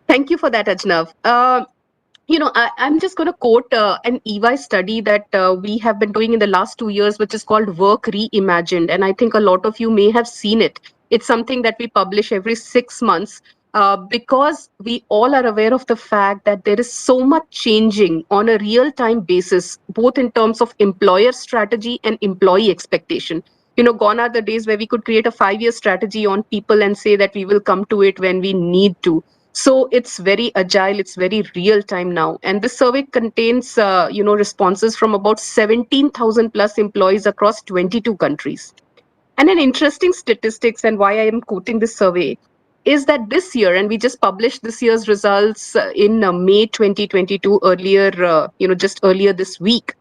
Thank you for that, Ajnav. I'm just going to quote an EY study that we have been doing in the last 2 years, which is called Work Reimagined. And I think a lot of you may have seen it. It's something that we publish every 6 months, because we all are aware of the fact that there is so much changing on a real time basis, both in terms of employer strategy and employee expectation. Gone are the days where we could create a 5-year strategy on people and say that we will come to it when we need to. So it's very agile, it's very real time now. And this survey contains, responses from about 17,000 plus employees across 22 countries. And an interesting statistics, and why I am quoting this survey, is that this year, and we just published this year's results in May 2022, earlier, just earlier this week,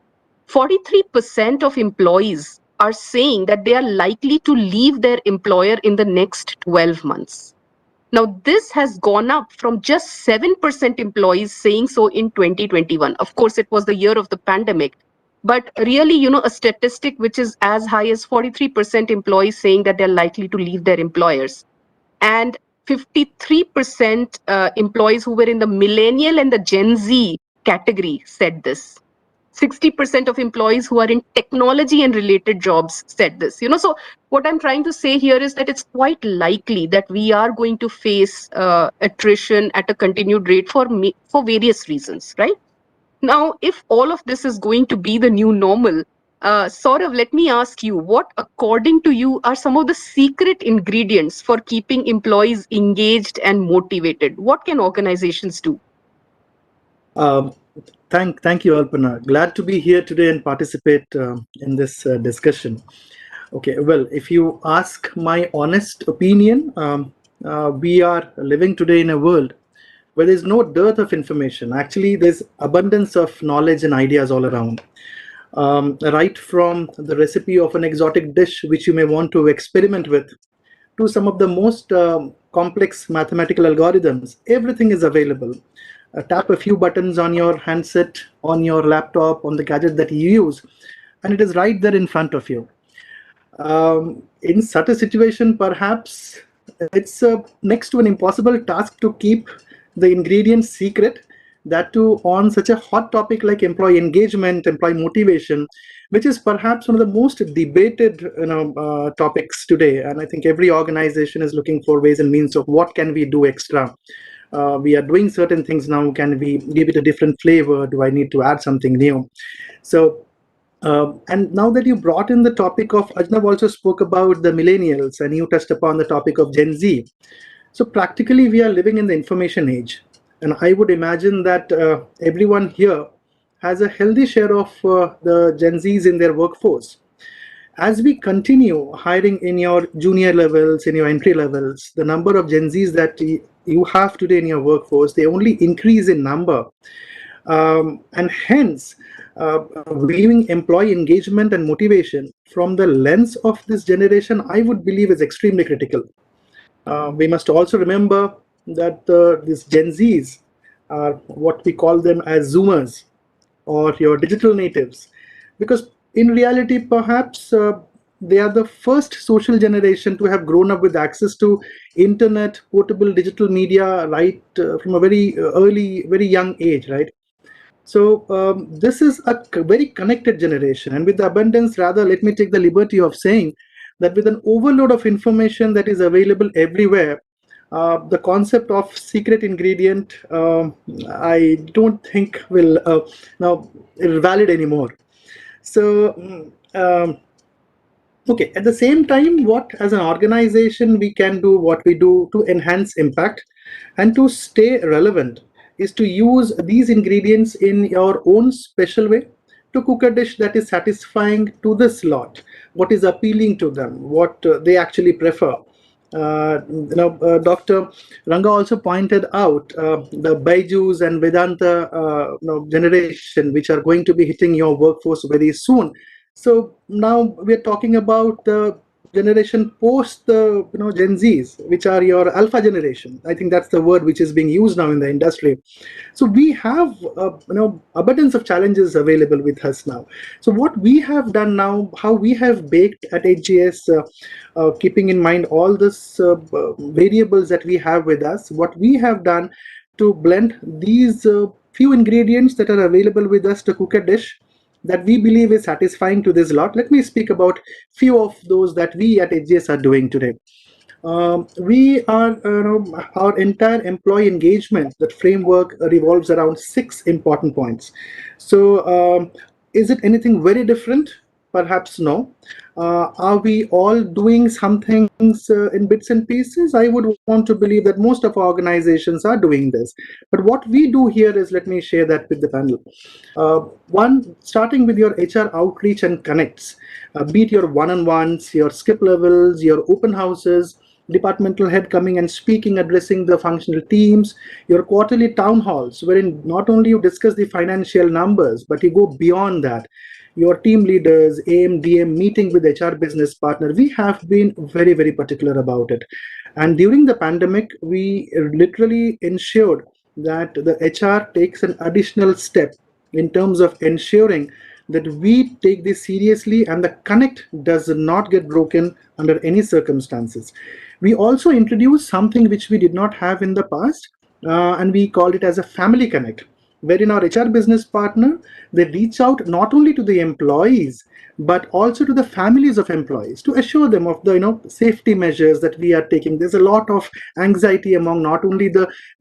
43% of employees are saying that they are likely to leave their employer in the next 12 months. Now, this has gone up from just 7% employees saying so in 2021. Of course, it was the year of the pandemic. But really, a statistic which is as high as 43% employees saying that they're likely to leave their employers. And 53% employees who were in the millennial and the Gen Z category said this. 60% of employees who are in technology and related jobs said this. So what I'm trying to say here is that it's quite likely that we are going to face attrition at a continued rate for various reasons, right? Now, if all of this is going to be the new normal, Saurav, let me ask you, what, according to you, are some of the secret ingredients for keeping employees engaged and motivated? What can organizations do? Um, thank you, Alpana. Glad to be here today and participate in this discussion. Okay, well, if you ask my honest opinion, we are living today in a world where there's no dearth of information. Actually, there's abundance of knowledge and ideas all around. Right from the recipe of an exotic dish which you may want to experiment with, to some of the most complex mathematical algorithms, everything is available. Tap a few buttons on your handset, on your laptop, on the gadget that you use, and it is right there in front of you. In such a situation, perhaps it's next to an impossible task to keep the ingredients secret, that too on such a hot topic like employee engagement, employee motivation, which is perhaps one of the most debated topics today. And I think every organization is looking for ways and means of what can we do extra. We are doing certain things now. Can we give it a different flavor? Do I need to add something new? So, and now that you brought in the topic of, Ajnav also spoke about the millennials, and you touched upon the topic of Gen Z. So practically, we are living in the information age. And I would imagine that everyone here has a healthy share of the Gen Zs in their workforce. As we continue hiring in your junior levels, in your entry levels, the number of Gen Zs that you have today in your workforce, they only increase in number. And hence, viewing employee engagement and motivation from the lens of this generation, I would believe is extremely critical. We must also remember that these Gen Zs are what we call them as Zoomers, or your digital natives, because in reality, perhaps they are the first social generation to have grown up with access to internet, portable digital media, right from a very early, very young age, right? So this is a very connected generation, and with the abundance, rather, let me take the liberty of saying that with an overload of information that is available everywhere, the concept of secret ingredient, I don't think will now valid anymore. So, okay, at the same time, what as an organization we can do, what we do to enhance impact and to stay relevant, is to use these ingredients in your own special way to cook a dish that is satisfying to the slot, what is appealing to them, what they actually prefer. Dr. Ranga also pointed out the Baijus and Vedanta generation, which are going to be hitting your workforce very soon. So now we're talking about the generation post the Gen Zs, which are your alpha generation. I think that's the word which is being used now in the industry. So we have abundance of challenges available with us now. So what we have done now, how we have baked at HGS, keeping in mind all this variables that we have with us, what we have done to blend these few ingredients that are available with us to cook a dish that we believe is satisfying to this lot. Let me speak about few of those that we at HGS are doing today. We are, our entire employee engagement, that framework revolves around 6 important points. So, is it anything very different? Perhaps no. Are we all doing some things in bits and pieces? I would want to believe that most of our organizations are doing this. But what we do here is, let me share that with the panel. One, starting with your HR outreach and connects, be it your one-on-ones, your skip levels, your open houses, departmental head coming and speaking, addressing the functional teams, your quarterly town halls, wherein not only you discuss the financial numbers, but you go beyond that. Your team leaders, AM, DM meeting with HR business partner, we have been very, very particular about it. And during the pandemic, we literally ensured that the HR takes an additional step in terms of ensuring that we take this seriously and the connect does not get broken under any circumstances. We also introduced something which we did not have in the past, and we called it as a family connect, wherein our HR business partner, they reach out not only to the employees but also to the families of employees to assure them of the safety measures that we are taking. There's a lot of anxiety among not only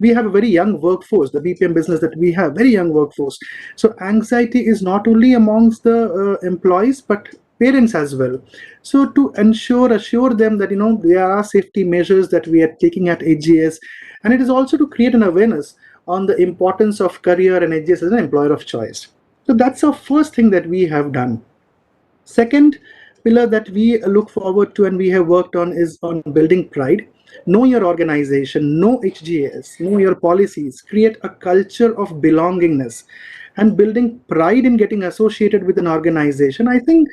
we have a very young workforce, the BPM business that we have, very young workforce. So anxiety is not only amongst the employees but parents as well. So to assure them that there are safety measures that we are taking at AGS, and it is also to create an awareness on the importance of career and AGS as an employer of choice. So that's our first thing that we have done. Second pillar that we look forward to and we have worked on is on building pride. Know your organization, know HGS, know your policies, create a culture of belongingness, and building pride in getting associated with an organization, I think,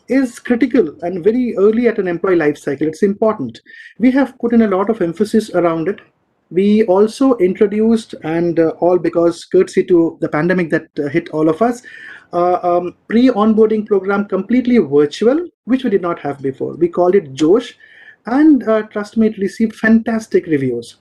is critical and very early at an employee life cycle. It's important. We have put in a lot of emphasis around it. We also introduced, and all because courtesy to the pandemic that hit all of us, pre-onboarding program completely virtual, which we did not have before. We called it Josh, and trust me, it received fantastic reviews.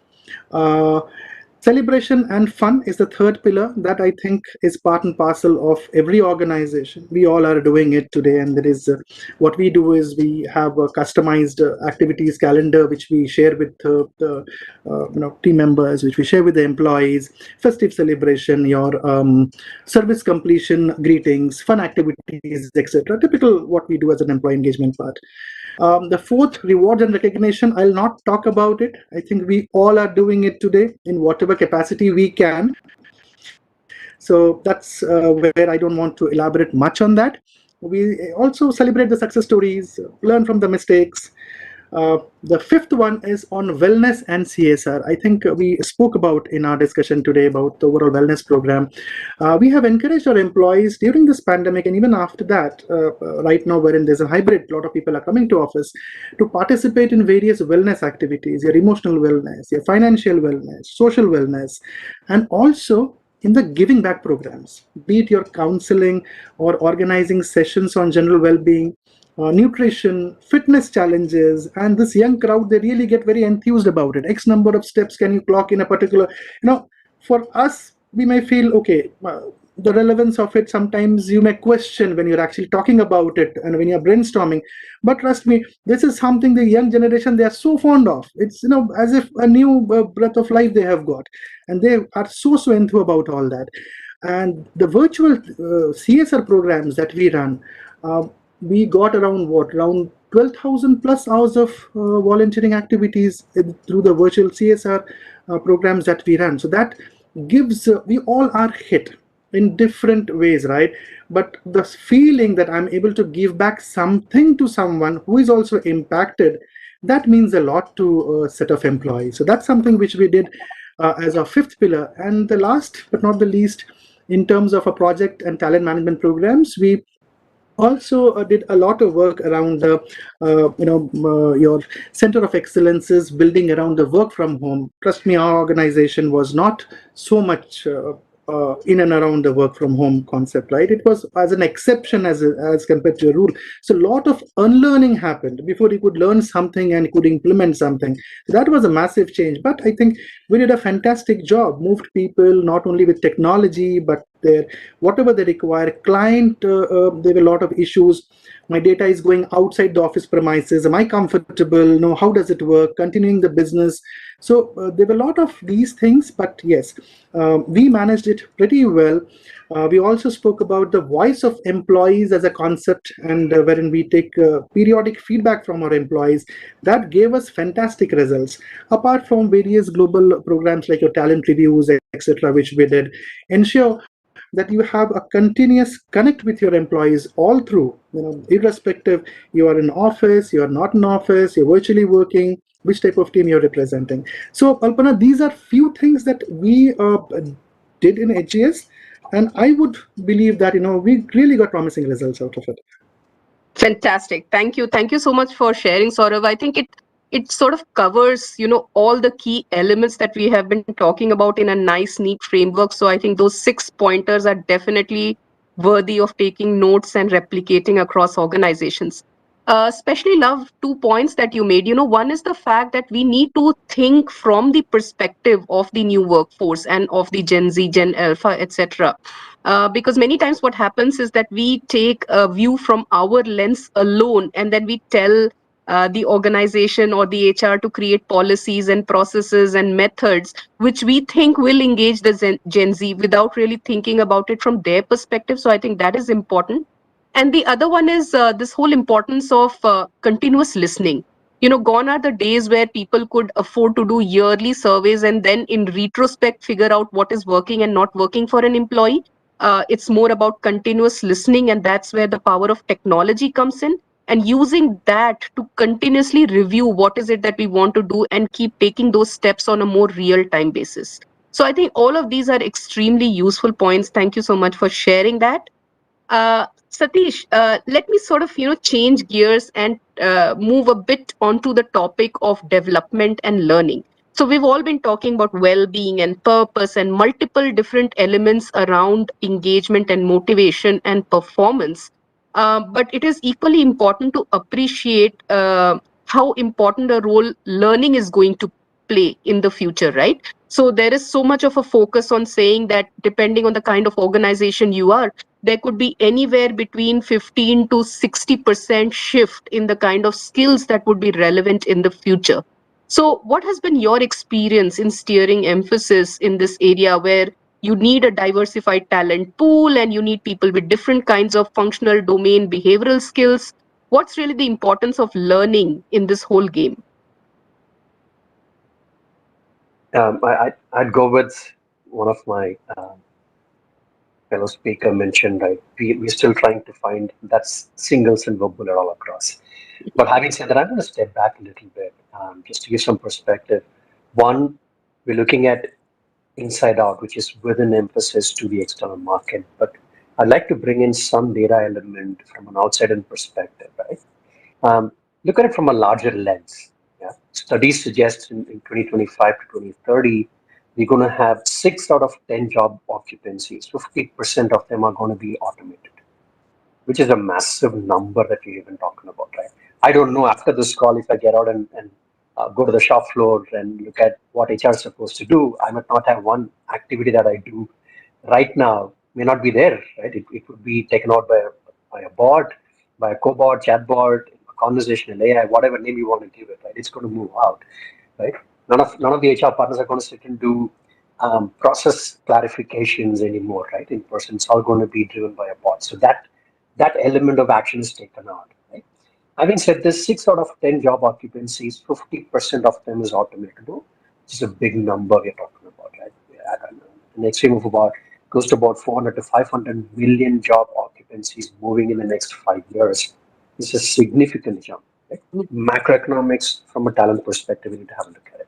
Celebration and fun is the third pillar that I think is part and parcel of every organization. We all are doing it today, and that is what we do is we have a customized activities calendar which we share with the team members, which we share with the employees. Festive celebration, your service completion greetings, fun activities, etc. Typical what we do as an employee engagement part. The fourth, reward and recognition, I'll not talk about it. I think we all are doing it today in whatever capacity we can. So that's where I don't want to elaborate much on that. We also celebrate the success stories, learn from the mistakes. The fifth one is on wellness and CSR. I think we spoke about in our discussion today about the overall wellness program. We have encouraged our employees during this pandemic and even after that, right now wherein there's a hybrid, a lot of people are coming to office, to participate in various wellness activities, your emotional wellness, your financial wellness, social wellness, and also in the giving back programs, be it your counseling or organizing sessions on general well-being, nutrition, fitness challenges, and this young crowd, they really get very enthused about it. X number of steps can you clock in a particular, for us, we may feel, okay, the relevance of it, sometimes you may question when you're actually talking about it and when you're brainstorming. But trust me, this is something the young generation, they are so fond of. It's, as if a new breath of life they have got. And they are so enthused about all that. And the virtual CSR programs that we run, we got around 12,000 plus hours of volunteering activities through the virtual CSR programs that we run. So that gives, we all are hit in different ways, right? But the feeling that I'm able to give back something to someone who is also impacted, that means a lot to a set of employees. So that's something which we did as our fifth pillar. And the last but not the least, in terms of a project and talent management programs, we also did a lot of work around your center of excellences, building around the work from home. Trust me, our organization was not so much in and around the work from home concept, right? It was as an exception as compared to a rule. So a lot of unlearning happened before you could learn something and could implement something. So that was a massive change. But I think we did a fantastic job, moved people not only with technology, but there, whatever they require. Client, there were a lot of issues. My data is going outside the office premises. Am I comfortable? No, how does it work? Continuing the business. So there were a lot of these things, but yes, we managed it pretty well. We also spoke about the voice of employees as a concept, and wherein we take periodic feedback from our employees. That gave us fantastic results. Apart from various global programs like your talent reviews, etc., which we did, ensure that you have a continuous connect with your employees all through, irrespective you are in office, you are not in office, you're virtually working, which type of team you're representing. So Alpana, these are few things that we did in HGS, and I would believe that we really got promising results out of it. Fantastic. Thank you. Thank you so much for sharing, Saurav. I think it sort of covers, all the key elements that we have been talking about in a nice, neat framework. So I think those 6 pointers are definitely worthy of taking notes and replicating across organizations. Especially love 2 points that you made. One is the fact that we need to think from the perspective of the new workforce and of the Gen Z, Gen Alpha, etc. Because many times what happens is that we take a view from our lens alone, and then we tell the organization or the HR to create policies and processes and methods which we think will engage the Gen Z without really thinking about it from their perspective. So I think that is important. And the other one is this whole importance of continuous listening. Gone are the days where people could afford to do yearly surveys and then in retrospect figure out what is working and not working for an employee. It's more about continuous listening, and that's where the power of technology comes in, and using that to continuously review what is it that we want to do and keep taking those steps on a more real time basis. So I think all of these are extremely useful points. Thank you so much for sharing that. Satish, let me sort of change gears and move a bit onto the topic of development and learning. So we've all been talking about well-being and purpose and multiple different elements around engagement and motivation and performance. But it is equally important to appreciate how important a role learning is going to play in the future, right? So there is so much of a focus on saying that depending on the kind of organization you are, there could be anywhere between 15 to 60% shift in the kind of skills that would be relevant in the future. So, what has been your experience in steering emphasis in this area where you need a diversified talent pool and you need people with different kinds of functional domain behavioral skills? What's really the importance of learning in this whole game? I'd go with one of my fellow speaker mentioned, right? We're still trying to find that single silver bullet all across. But having said that, I'm going to step back a little bit just to give some perspective. One, we're looking at inside out, which is with an emphasis to the external market. But I'd like to bring in some data element from an outside-in perspective, right? Look at it from a larger lens. Yeah? Studies suggest in 2025 to 2030, we're going to have 6 out of 10 job occupancies. 50% of them are going to be automated, which is a massive number that we're even talking about, right? I don't know after this call if I get out and go to the shop floor and look at what HR is supposed to do. I might not have one activity that I do right now may not be there, right? It would be taken out by a bot, by a cobot, chatbot, conversational AI, whatever name you want to give it, right? It's going to move out, right? None of the HR partners are going to sit and do process clarifications anymore, right? In person, it's all going to be driven by a bot. So that element of action is taken out, right? Having said this, 6 out of 10 job occupancies, 50% of them is automated, which is a big number we're talking about, right? An extreme of about close to about 400 to 500 million job occupancies moving in the next 5 years. It's a significant jump. Right? Macroeconomics, from a talent perspective, we need to have a look at it.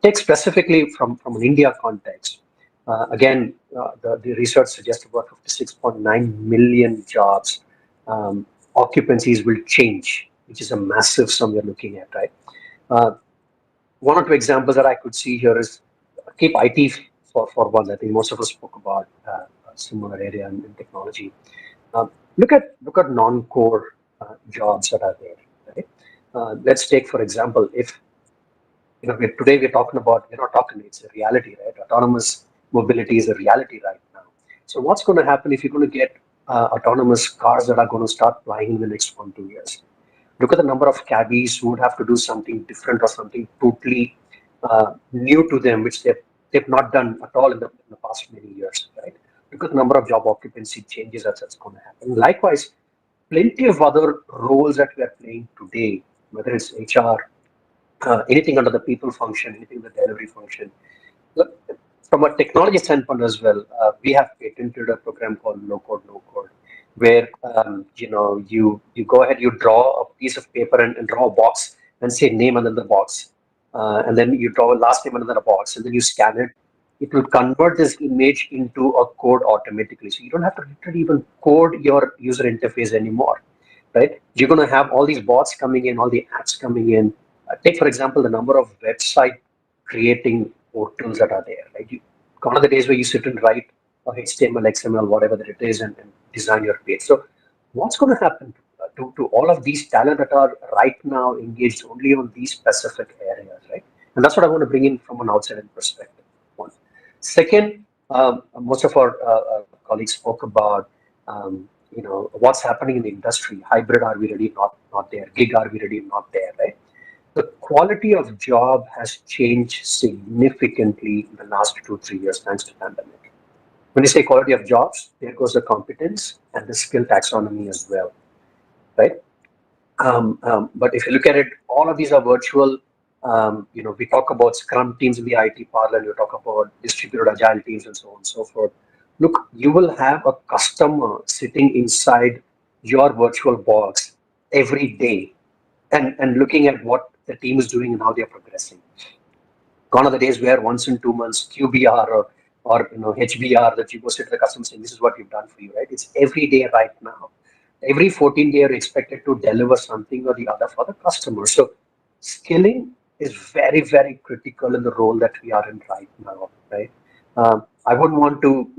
Take specifically from an India context. The research suggests about 56.9 million jobs occupancies will change, which is a massive sum we're looking at, right? One or two examples that I could see here is keep IT for one. I think most of us spoke about a similar area in technology. Look at non-core jobs that are there. Right? Let's take, for example, if today we're talking about, we're not talking, it's a reality, right? Autonomous mobility is a reality right now. So what's going to happen if you're going to get autonomous cars that are going to start flying in the next 1 2 years? Look at the number of cabbies who would have to do something different or something totally new to them, which they've not done at all in the past many years, right? Look at the number of job occupancy changes that's going to happen. Likewise, plenty of other roles that we are playing today, whether it's HR, anything under the people function, anything in the delivery function. Look, from a technology standpoint as well, we have patented a program called No Code, No Code, where you go ahead, you draw a piece of paper and draw a box and say name under the box, and then you draw a last name under the box, and then you scan it. It will convert this image into a code automatically, so you don't have to literally even code your user interface anymore, right? You're going to have all these bots coming in, all the apps coming in. Take, for example, the number of website creating portals that are there, right? Gone are the days where you sit and write HTML, XML, whatever that it is, and design your page. So what's going to happen to all of these talent that are right now engaged only on these specific areas, right? And that's what I want to bring in from an outside perspective. One. Second, most of our colleagues spoke about what's happening in the industry. Hybrid, are we ready? Not there. Gig, are we ready? Not there, right? The quality of job has changed significantly in the last 2 3 years thanks to pandemic. When you say quality of jobs, there goes the competence and the skill taxonomy as well, right? But if you look at it, all of these are virtual. We talk about Scrum teams in the IT parlor, you talk about distributed agile teams and so on and so forth. Look, you will have a customer sitting inside your virtual box every day and looking at what the team is doing and how they're progressing. Gone are the days where once in 2 months QBR or HBR that you go sit to the customer saying this is what we've done for you, right? It's every day right now. Every 14 day you're expected to deliver something or the other for the customer. So skilling is very, very critical in the role that we are in right now, right? I wouldn't want to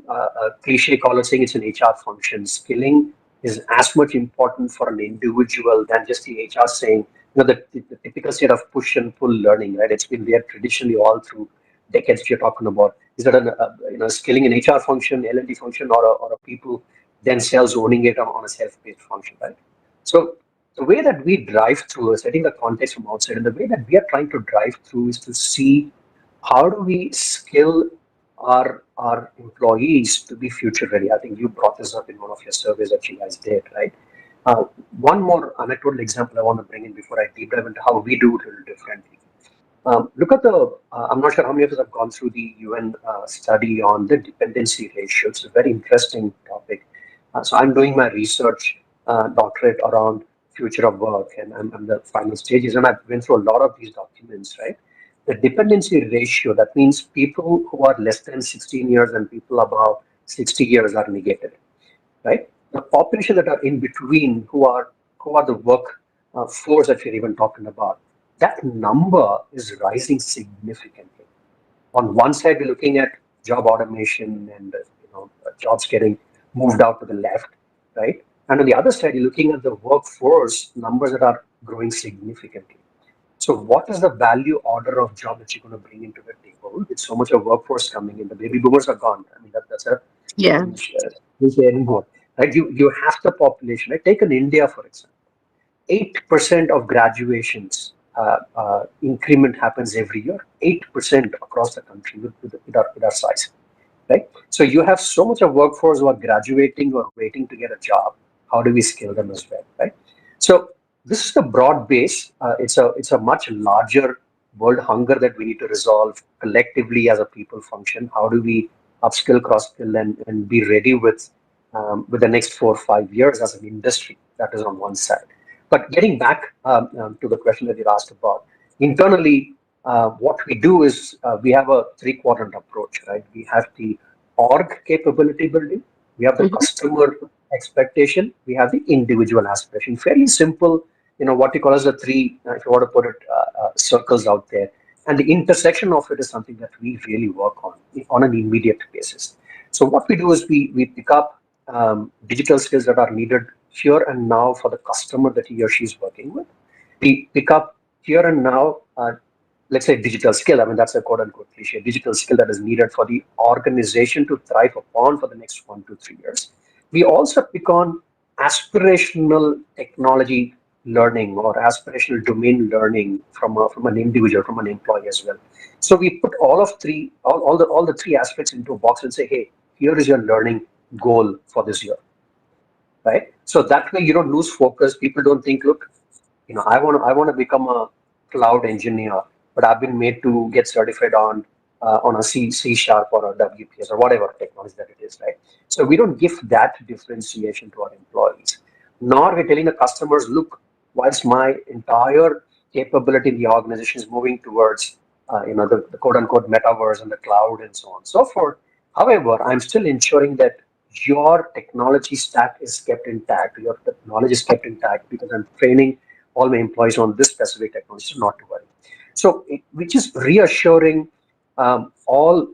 cliche call it saying it's an HR function. Skilling is as much important for an individual than just the HR saying, the typical state of push and pull learning, right? It's been there traditionally all through decades you're talking about. Is that a skilling in HR function, L&D function, or a people themselves owning it on a self-paced function, right? So the way that we drive through, setting the context from outside, and the way that we are trying to drive through is to see how do we skill our employees to be future ready. I think you brought this up in one of your surveys that you guys did, right? One more anecdotal example I want to bring in before I deep dive into how we do it a little differently. Look at I'm not sure how many of us have gone through the UN study on the dependency ratio. It's a very interesting topic. So I'm doing my research doctorate around future of work, and I'm the final stages, and I've been through a lot of these documents, right? The dependency ratio, that means people who are less than 16 years and people above 60 years are negated, right? The population that are in between, who are the work force that we're even talking about, that number is rising significantly. On one side, we're looking at job automation and jobs getting moved out to the left, right? And on the other side, you're looking at the workforce numbers that are growing significantly. So what is the value order of job that you're going to bring into the table with so much of workforce coming in? The baby boomers are gone. I mean, that's a Yeah. anymore, right? You have the population. Right? Take in India, for example, 8% of graduations increment happens every year. 8% across the country with our size, right? So you have so much of workforce who are graduating or waiting to get a job. How do we scale them as well, right? So this is the broad base. It's a much larger world hunger that we need to resolve collectively as a people function. How do we upskill, cross-skill, and be ready with the next 4 or 5 years as an industry? That is on one side. But getting back to the question that you asked about, internally, what we do is we have a 3-quadrant approach, right? We have the org capability building, we have the customer expectation, we have the individual aspiration. Fairly simple, what we call as the 3, if you want to put it, circles out there. And the intersection of it is something that we really work on an immediate basis. So what we do is we pick up digital skills that are needed here and now for the customer that he or she is working with. We pick up here and now let's say digital skill. I mean, that's a quote unquote cliche, digital skill that is needed for the organization to thrive upon for the next 1 to 3 years. We also pick on aspirational technology learning or aspirational domain learning from an individual, from an employee as well. So we put all the three aspects into a box and say, hey, here is your learning goal for this year, right? So that way you don't lose focus. People don't think, look, I want to become a cloud engineer, but I've been made to get certified on a C sharp or a WPS or whatever technology that it is, right? So we don't give that differentiation to our employees, nor we're telling the customers, look, whilst my entire capability in the organization is moving towards the quote unquote metaverse and the cloud and so on and so forth. However, I'm still ensuring that your technology stack is kept intact, your knowledge is kept intact because I'm training all my employees on this specific technology, so not to worry. So, which is reassuring all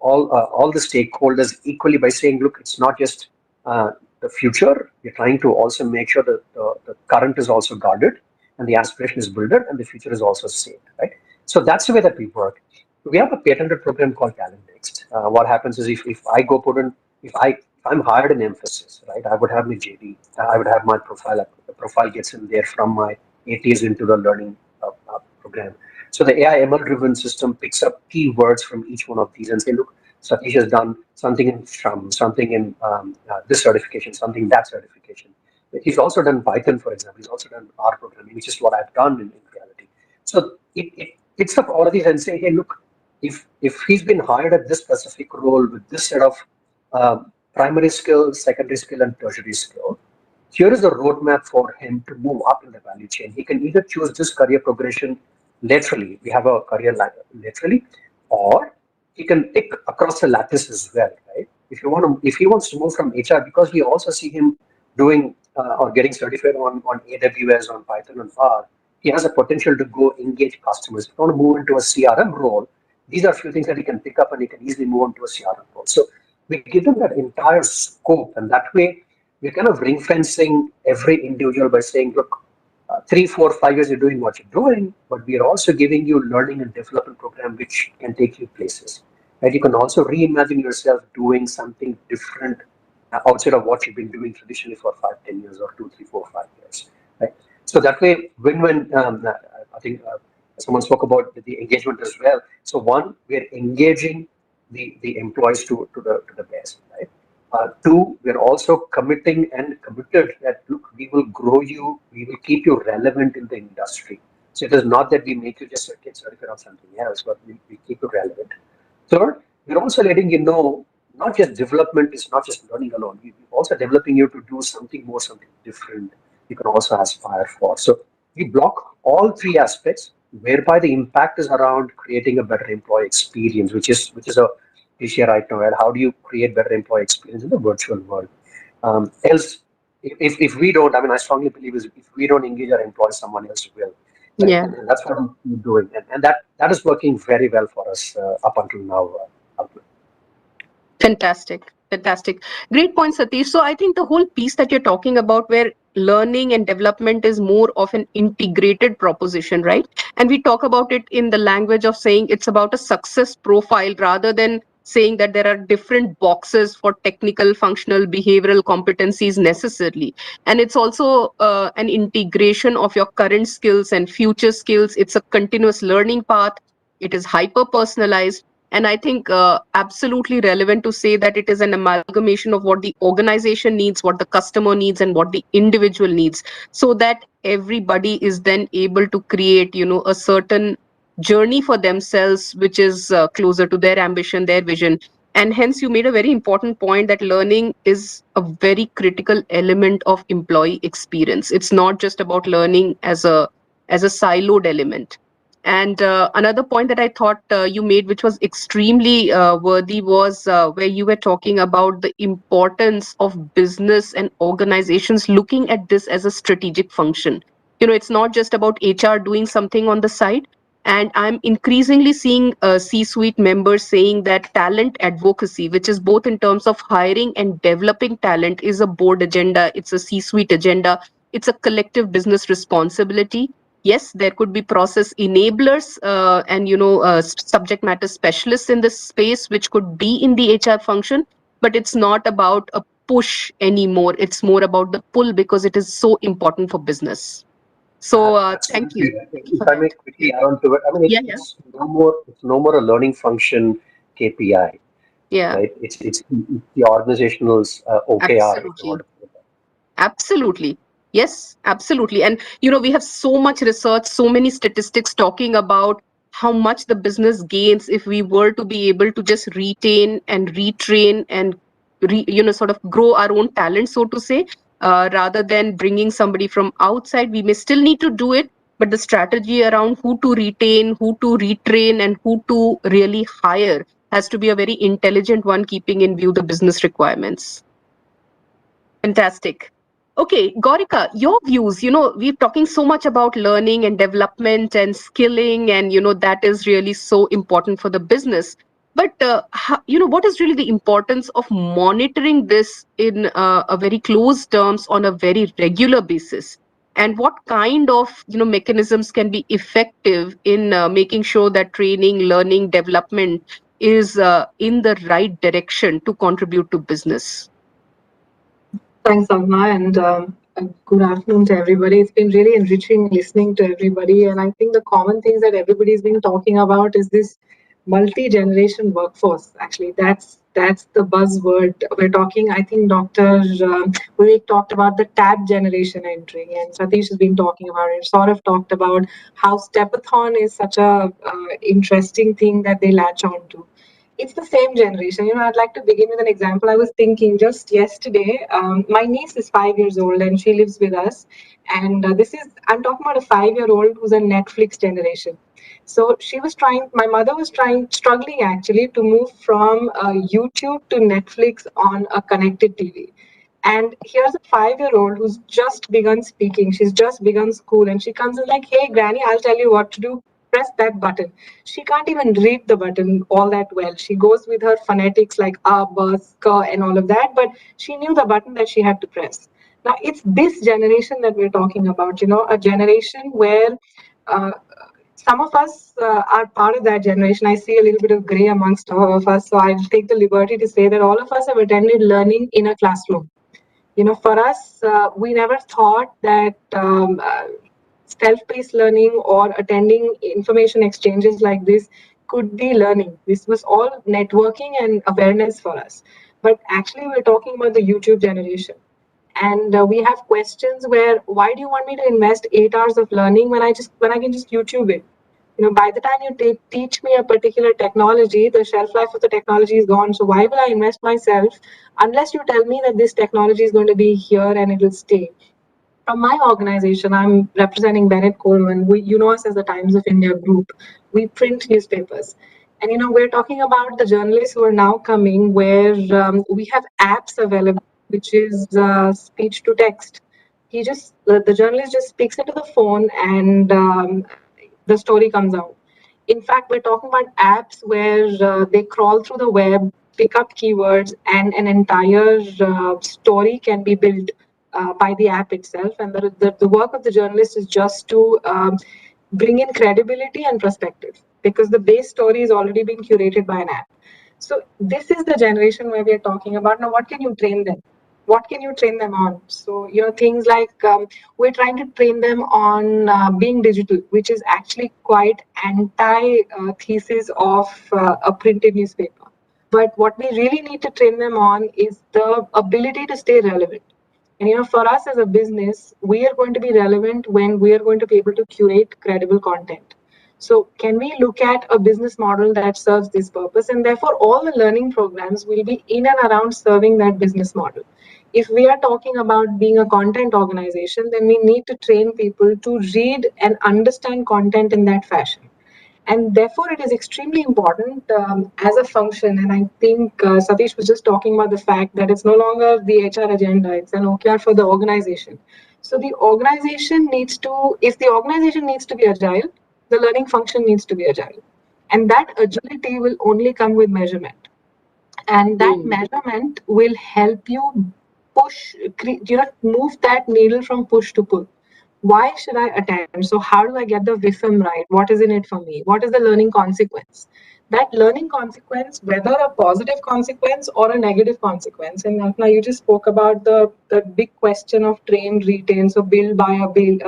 all the stakeholders equally by saying, look, it's not just the future. We're trying to also make sure that the current is also guarded, and the aspiration is built, and the future is also saved, right? So that's the way that we work. We have a patented program called Talent Next. What happens is if I go put in, if I'm hired in Emphasis, right, I would have my JD, I would have my profile. The profile gets in there from my ATs into the learning program. So the AI ML driven system picks up keywords from each one of these and say, look, Satish has done something in Scrum, something in this certification, something that certification. He's also done Python, for example. He's also done R programming, which is what I've done in reality. So it picks up all of these and say, hey, look, if he's been hired at this specific role with this set of primary skill, secondary skill, and tertiary skill, here is the roadmap for him to move up in the value chain. He can either choose this career progression laterally. We have a career ladder laterally, or he can pick across the lattice as well, right? If he wants to move from HR, because we also see him doing or getting certified on AWS, on Python, and R, he has a potential to go engage customers. If you want to move into a CRM role, these are a few things that he can pick up and he can easily move into a CRM role. So we give them that entire scope, and that way we're kind of ring fencing every individual by saying, look, 3, 4, 5 years you're doing what you're doing, but we are also giving you learning and development program which can take you places. And you can also reimagine yourself doing something different outside of what you've been doing traditionally for 5, 10 years or 2, 3, 4, 5 years. Right. So that way, when I think someone spoke about the engagement as well. So one, we're engaging the employees to the best, right? Two, we're also committing and committed that, look, we will grow you, we will keep you relevant in the industry. So it is not that we make you just get certified on something else, but we keep you relevant. Third, we're also letting you know, not just development is not just learning alone. We're also developing you to do something more, something different you can also aspire for. So we block all three aspects, whereby the impact is around creating a better employee experience, which is a issue right now. Right? How do you create better employee experience in the virtual world? Else, if we don't, I mean, I strongly believe is if we don't engage our employees, someone else will. Right? Yeah. And that's what we're doing, and that is working very well for us up until now. Fantastic. Fantastic. Great point, Satish. So I think the whole piece that you're talking about, where learning and development is more of an integrated proposition, right? And we talk about it in the language of saying it's about a success profile rather than saying that there are different boxes for technical, functional, behavioral competencies necessarily. And it's also an integration of your current skills and future skills. It's a continuous learning path. It is hyper personalized, and I think absolutely relevant to say that it is an amalgamation of what the organization needs, what the customer needs, and what the individual needs, so that everybody is then able to create, a certain journey for themselves, which is closer to their ambition, their vision. And hence, you made a very important point that learning is a very critical element of employee experience. It's not just about learning as a siloed element. And another point that I thought you made, which was extremely worthy, was where you were talking about the importance of business and organizations looking at this as a strategic function. It's not just about HR doing something on the side. And I'm increasingly seeing C-suite members saying that talent advocacy, which is both in terms of hiring and developing talent, is a board agenda, it's a C-suite agenda, it's a collective business responsibility. Yes, there could be process enablers and subject matter specialists in this space, which could be in the HR function, but it's not about a push anymore. It's more about the pull because it is so important for business. So thank you. Absolutely. Thank you If for I that. may quickly add on to it, I mean, Yeah, yeah, it's no more a learning function KPI, yeah, right? It's the organizational's OKR, if you want absolutely. to put it Absolutely. Yes, absolutely. And we have so much research, so many statistics talking about how much the business gains if we were to be able to just retain and retrain and sort of grow our own talent, so to say, rather than bringing somebody from outside. We may still need to do it, but the strategy around who to retain, who to retrain, and who to really hire has to be a very intelligent one, keeping in view the business requirements. Fantastic. Okay, Gorika, your views. We're talking so much about learning and development and skilling, and that is really so important for the business. But what is really the importance of monitoring this in a very close terms on a very regular basis? And what kind of mechanisms can be effective in making sure that training, learning, development is in the right direction to contribute to business? Thanks, Alma, and good afternoon to everybody. It's been really enriching listening to everybody, and I think the common things that everybody's been talking about is this multi-generation workforce. Actually, that's the buzzword we're talking. I think Dr. Vivek talked about the tab generation entering, and Satish has been talking about it. Sort of talked about how stepathon is such a interesting thing that they latch on to. It's the same generation. I'd like to begin with an example. I was thinking just yesterday, my niece is 5 years old and she lives with us. And I'm talking about a 5-year-old who's a Netflix generation. So my mother was struggling actually to move from YouTube to Netflix on a connected TV. And here's a 5-year-old who's just begun speaking. She's just begun school, and she comes in like, "Hey, Granny, I'll tell you what to do. Press that button." She can't even read the button all that well. She goes with her phonetics like a, b, sk, and all of that, but she knew the button that she had to press. Now, it's this generation that we're talking about, a generation where uh, some of us are part of that generation. I see a little bit of gray amongst all of us, so I'll take the liberty to say that all of us have attended learning in a classroom. For us, we never thought that self-paced learning or attending information exchanges like this could be learning. This was all networking and awareness for us. But actually, we're talking about the YouTube generation. And we have questions where, why do you want me to invest 8 hours of learning when I can just YouTube it? By the time you teach me a particular technology, the shelf life of the technology is gone. So why will I invest myself unless you tell me that this technology is going to be here and it will stay? From my organization, I'm representing Bennett Coleman. You know us as the Times of India group. We print newspapers. And, we're talking about the journalists who are now coming where we have apps available, which is speech to text. The journalist just speaks into the phone and the story comes out. In fact, we're talking about apps where they crawl through the web, pick up keywords, and an entire story can be built by the app itself. And the work of the journalist is just to bring in credibility and perspective because the base story is already being curated by an app. So this is the generation where we are talking about. Now, what can you train them? What can you train them on? So, things like we're trying to train them on being digital, which is actually quite anti-thesis of a printed newspaper. But what we really need to train them on is the ability to stay relevant. And for us as a business, we are going to be relevant when we are going to be able to curate credible content. So can we look at a business model that serves this purpose? And therefore, all the learning programs will be in and around serving that business model. If we are talking about being a content organization, then we need to train people to read and understand content in that fashion. And therefore, it is extremely important as a function. And I think Satish was just talking about the fact that it's no longer the HR agenda, it's an OKR for the organization. So the organization needs to, if the organization needs to be agile, the learning function needs to be agile. And that agility will only come with measurement. And that measurement will help you move that needle from push to pull. Why should I attend? So how do I get the WIFM right? What is in it for me? What is the learning consequence? That learning consequence, whether a positive consequence or a negative consequence. And now you just spoke about the big question of train, retain, so build, buy, or build,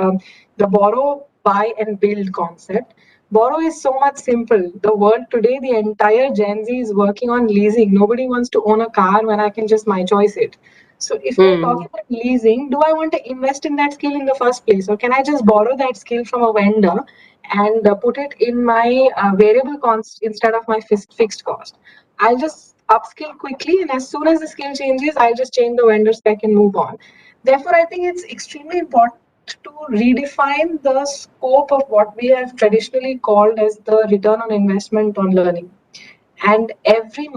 the borrow, buy, and build concept. Borrow is so much simple. The world today, the entire Gen Z is working on leasing. Nobody wants to own a car when I can just my choice it. So if we're talking about leasing, do I want to invest in that skill in the first place, or can I just borrow that skill from a vendor and put it in my variable cost instead of my fixed cost? I'll just upskill quickly, and as soon as the skill changes, I'll just change the vendor spec and move on. Therefore, I think it's extremely important to redefine the scope of what we have traditionally called as the return on investment on learning, and every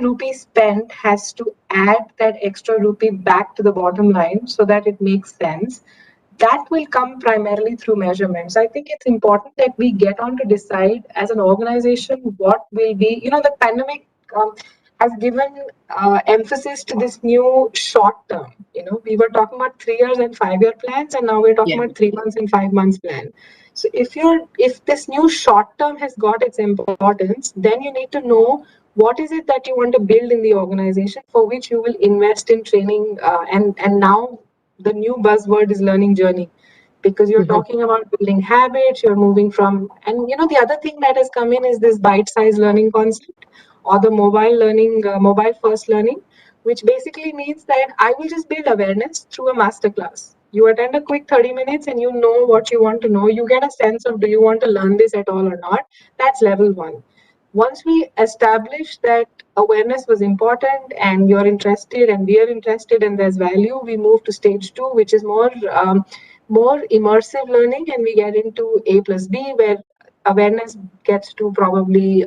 rupee spent has to add that extra rupee back to the bottom line so that it makes sense. That will come primarily through measurements. I think it's important that we get on to decide as an organization what will be, the pandemic has given emphasis to this new short term. We were talking about 3 years and 5 year plans, and now we're talking Yeah. about 3 months and 5 months plan. So if this new short term has got its importance, then you need to know what is it that you want to build in the organization for which you will invest in training. And now the new buzzword is learning journey, because you're talking about building habits, you're moving from, and the other thing that has come in is this bite-sized learning concept, or the mobile learning, mobile first learning, which basically means that I will just build awareness through a masterclass. You attend a quick 30 minutes and you know what you want to know. You get a sense of, do you want to learn this at all or not? That's level one. Once we establish that awareness was important and you're interested and we are interested and there's value, we move to stage two, which is more immersive learning, and we get into A plus B, where awareness gets to probably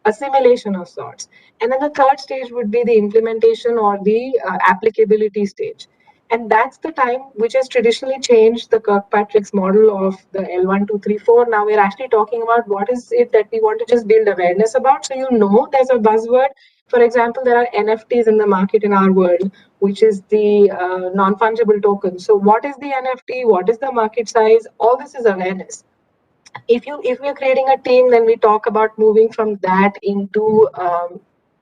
assimilation of sorts. And then the third stage would be the implementation or the applicability stage. And that's the time which has traditionally changed the Kirkpatrick's model of the L1, 2, 3, 4. Now we're actually talking about what is it that we want to just build awareness about. So there's a buzzword. For example, there are NFTs in the market in our world, which is the non-fungible token. So what is the NFT? What is the market size? All this is awareness. If we're creating a team, then we talk about moving from that into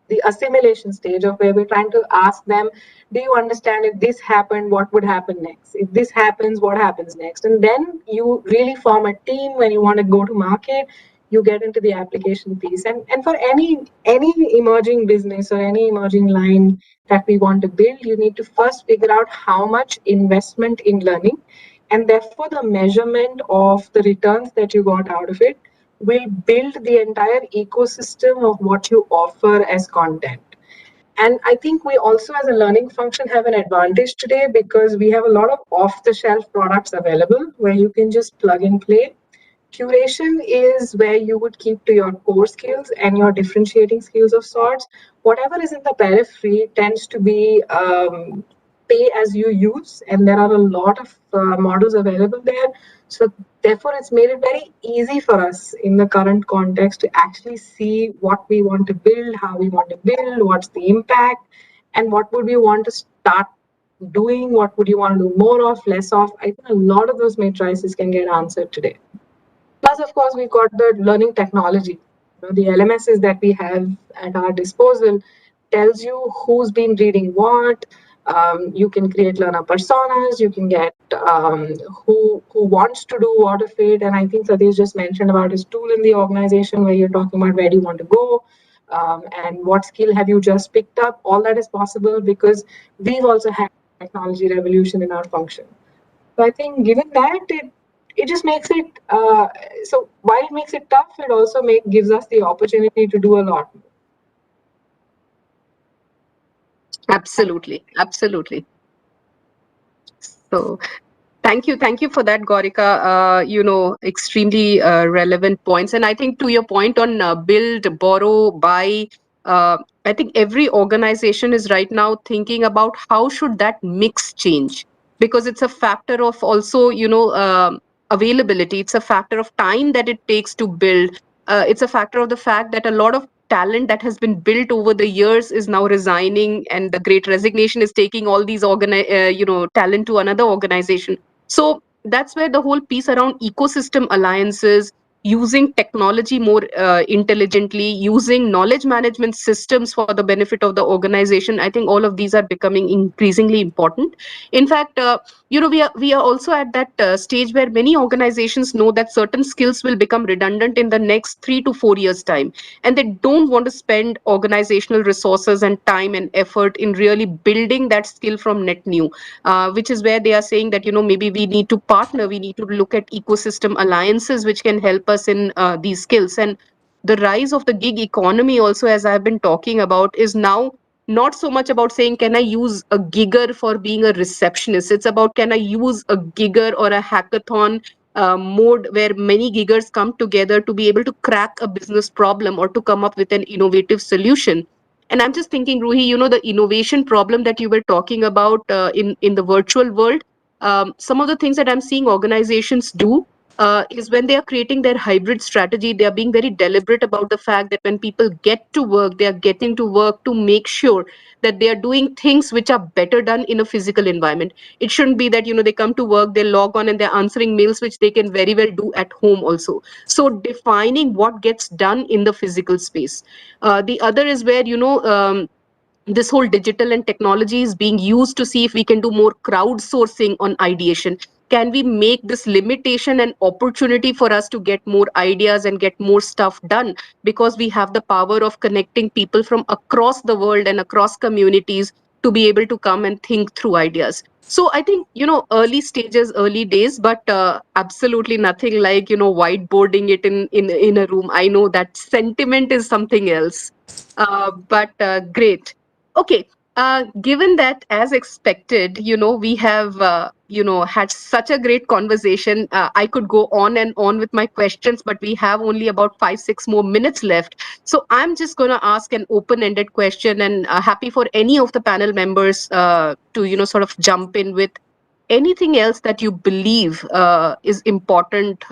the assimilation stage, of where we're trying to ask them, do you understand, if this happened, what would happen next? If this happens, what happens next? And then you really form a team. When you want to go to market, you get into the application piece. And for any emerging business or any emerging line that we want to build, you need to first figure out how much investment in learning, and therefore the measurement of the returns that you got out of it will build the entire ecosystem of what you offer as content. And I think we also, as a learning function, have an advantage today because we have a lot of off the shelf products available where you can just plug and play. Curation is where you would keep to your core skills and your differentiating skills of sorts. Whatever is in the periphery tends to be pay as you use, and there are a lot of models available there. So therefore, it's made it very easy for us in the current context to actually see what we want to build, how we want to build, what's the impact, and what would we want to start doing, what would you want to do more of, less of. I think a lot of those matrices can get answered today. Plus, of course, we've got the learning technology. The LMSs that we have at our disposal tells you who's been reading what. You can create learner personas. You can get who wants to do what of it. And I think Satish just mentioned about his tool in the organization where you're talking about where do you want to go, and what skill have you just picked up. All that is possible because we've also had technology revolution in our function. So I think given that, it just makes it so while it makes it tough, it also gives us the opportunity to do a lot. Absolutely. Absolutely. So thank you for that, Gorika. Extremely relevant points. And I think to your point on build, borrow, buy, I think every organization is right now thinking about how should that mix change, because it's a factor of also, availability. It's a factor of time that it takes to build. It's a factor of the fact that a lot of talent that has been built over the years is now resigning, and the great resignation is taking all these talent to another organization. So that's where the whole piece around ecosystem alliances, using technology more intelligently, using knowledge management systems for the benefit of the organization, I think all of these are becoming increasingly important. In fact, we are also at that stage where many organizations know that certain skills will become redundant in the next 3 to 4 years time, and they don't want to spend organizational resources and time and effort in really building that skill from net new, which is where they are saying that maybe we need to partner, we need to look at ecosystem alliances which can help us in these skills. And the rise of the gig economy also, as I've been talking about, is now not so much about saying can I use a gigger for being a receptionist. It's about can I use a gigger or a hackathon mode where many giggers come together to be able to crack a business problem or to come up with an innovative solution. And I'm just thinking, Ruhi, the innovation problem that you were talking about in the virtual world, some of the things that I'm seeing organizations do is when they are creating their hybrid strategy, they are being very deliberate about the fact that when people get to work, they are getting to work to make sure that they are doing things which are better done in a physical environment. It shouldn't be that, they come to work, they log on and they're answering mails, which they can very well do at home also. So defining what gets done in the physical space. The other is where, this whole digital and technology is being used to see if we can do more crowdsourcing on ideation. Can we make this limitation an opportunity for us to get more ideas and get more stuff done, because we have the power of connecting people from across the world and across communities to be able to come and think through ideas. So I think, early stages, early days, but absolutely nothing like, whiteboarding it in a room. I know that sentiment is something else. But great. Okay. Given that, as expected, we have, had such a great conversation. I could go on and on with my questions, but we have only about 5, 6 more minutes left. So I'm just going to ask an open-ended question, and happy for any of the panel members to, sort of jump in with anything else that you believe is important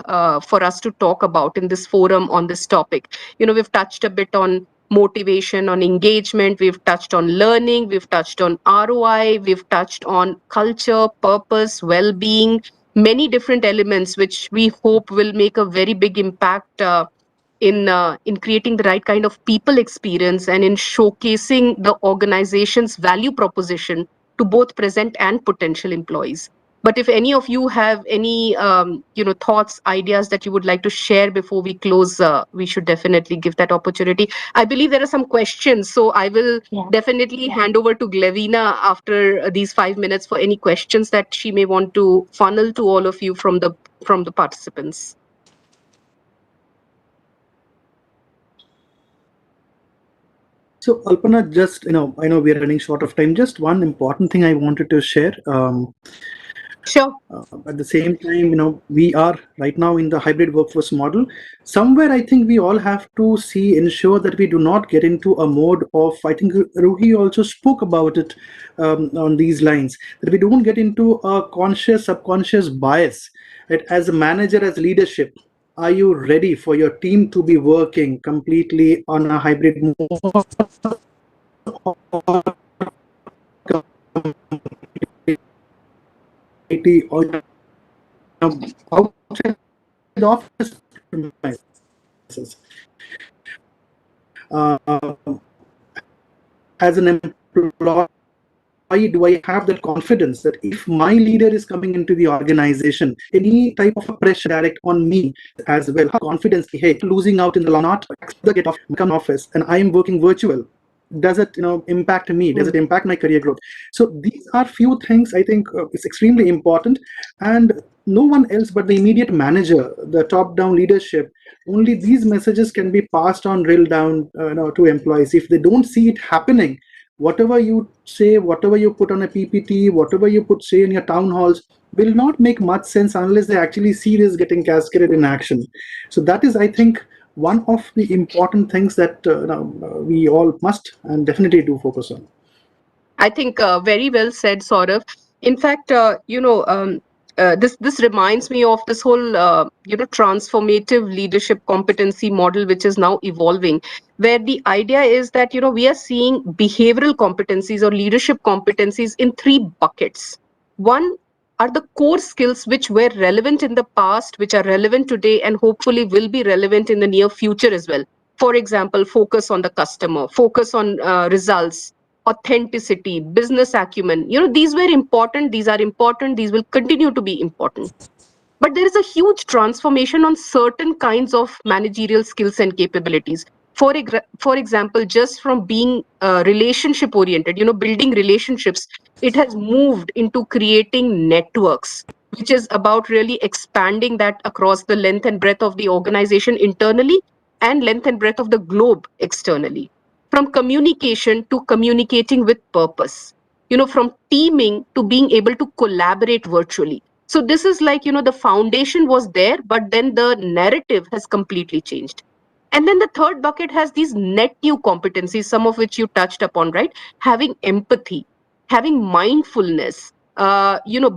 for us to talk about in this forum on this topic. We've touched a bit on motivation, on engagement, we've touched on learning, we've touched on ROI, we've touched on culture, purpose, well-being, many different elements which we hope will make a very big impact in creating the right kind of people experience and in showcasing the organization's value proposition to both present and potential employees. But if any of you have any thoughts, ideas that you would like to share before we close, we should definitely give that opportunity. I believe there are some questions, so I will definitely hand over to Glevina after these 5 minutes for any questions that she may want to funnel to all of you from the participants. So, Alpana, just, I know we are running short of time. Just one important thing I wanted to share. Sure. At the same time, we are right now in the hybrid workforce model. Somewhere, I think we all have to ensure that we do not get into a mode of, I think Ruhi also spoke about it on these lines, that we don't get into a conscious, subconscious bias. Right? As a manager, as leadership, are you ready for your team to be working completely on a hybrid mode? Or outside the office premises. As an employee, do I have that confidence that if my leader is coming into the organization, any type of pressure direct on me as well, confidence, hey, losing out in the not get off, become office, and I am working virtual. Does it impact me? Does it impact my career growth? So these are few things I think is extremely important, and no one else but the immediate manager, the top down leadership, only these messages can be passed on, drilled down to employees. If they don't see it happening, whatever you say, whatever you put on a PPT, whatever you say in your town halls will not make much sense unless they actually see this getting cascaded in action. So that is, I think, one of the important things that we all must and definitely do focus on. I think very well said, Saurav. In fact, this reminds me of this whole transformative leadership competency model, which is now evolving, where the idea is that we are seeing behavioral competencies or leadership competencies in 3 buckets. One are the core skills which were relevant in the past, which are relevant today, and hopefully will be relevant in the near future as well. For example, focus on the customer, focus on results, authenticity, business acumen. These were important, these are important, these will continue to be important. But there is a huge transformation on certain kinds of managerial skills and capabilities. For example, just from being relationship oriented, building relationships, it has moved into creating networks, which is about really expanding that across the length and breadth of the organization internally and length and breadth of the globe externally. From communication to communicating with purpose, from teaming to being able to collaborate virtually. So this is like, the foundation was there, but then the narrative has completely changed. And then the third bucket has these net new competencies, some of which you touched upon, right? Having empathy, having mindfulness,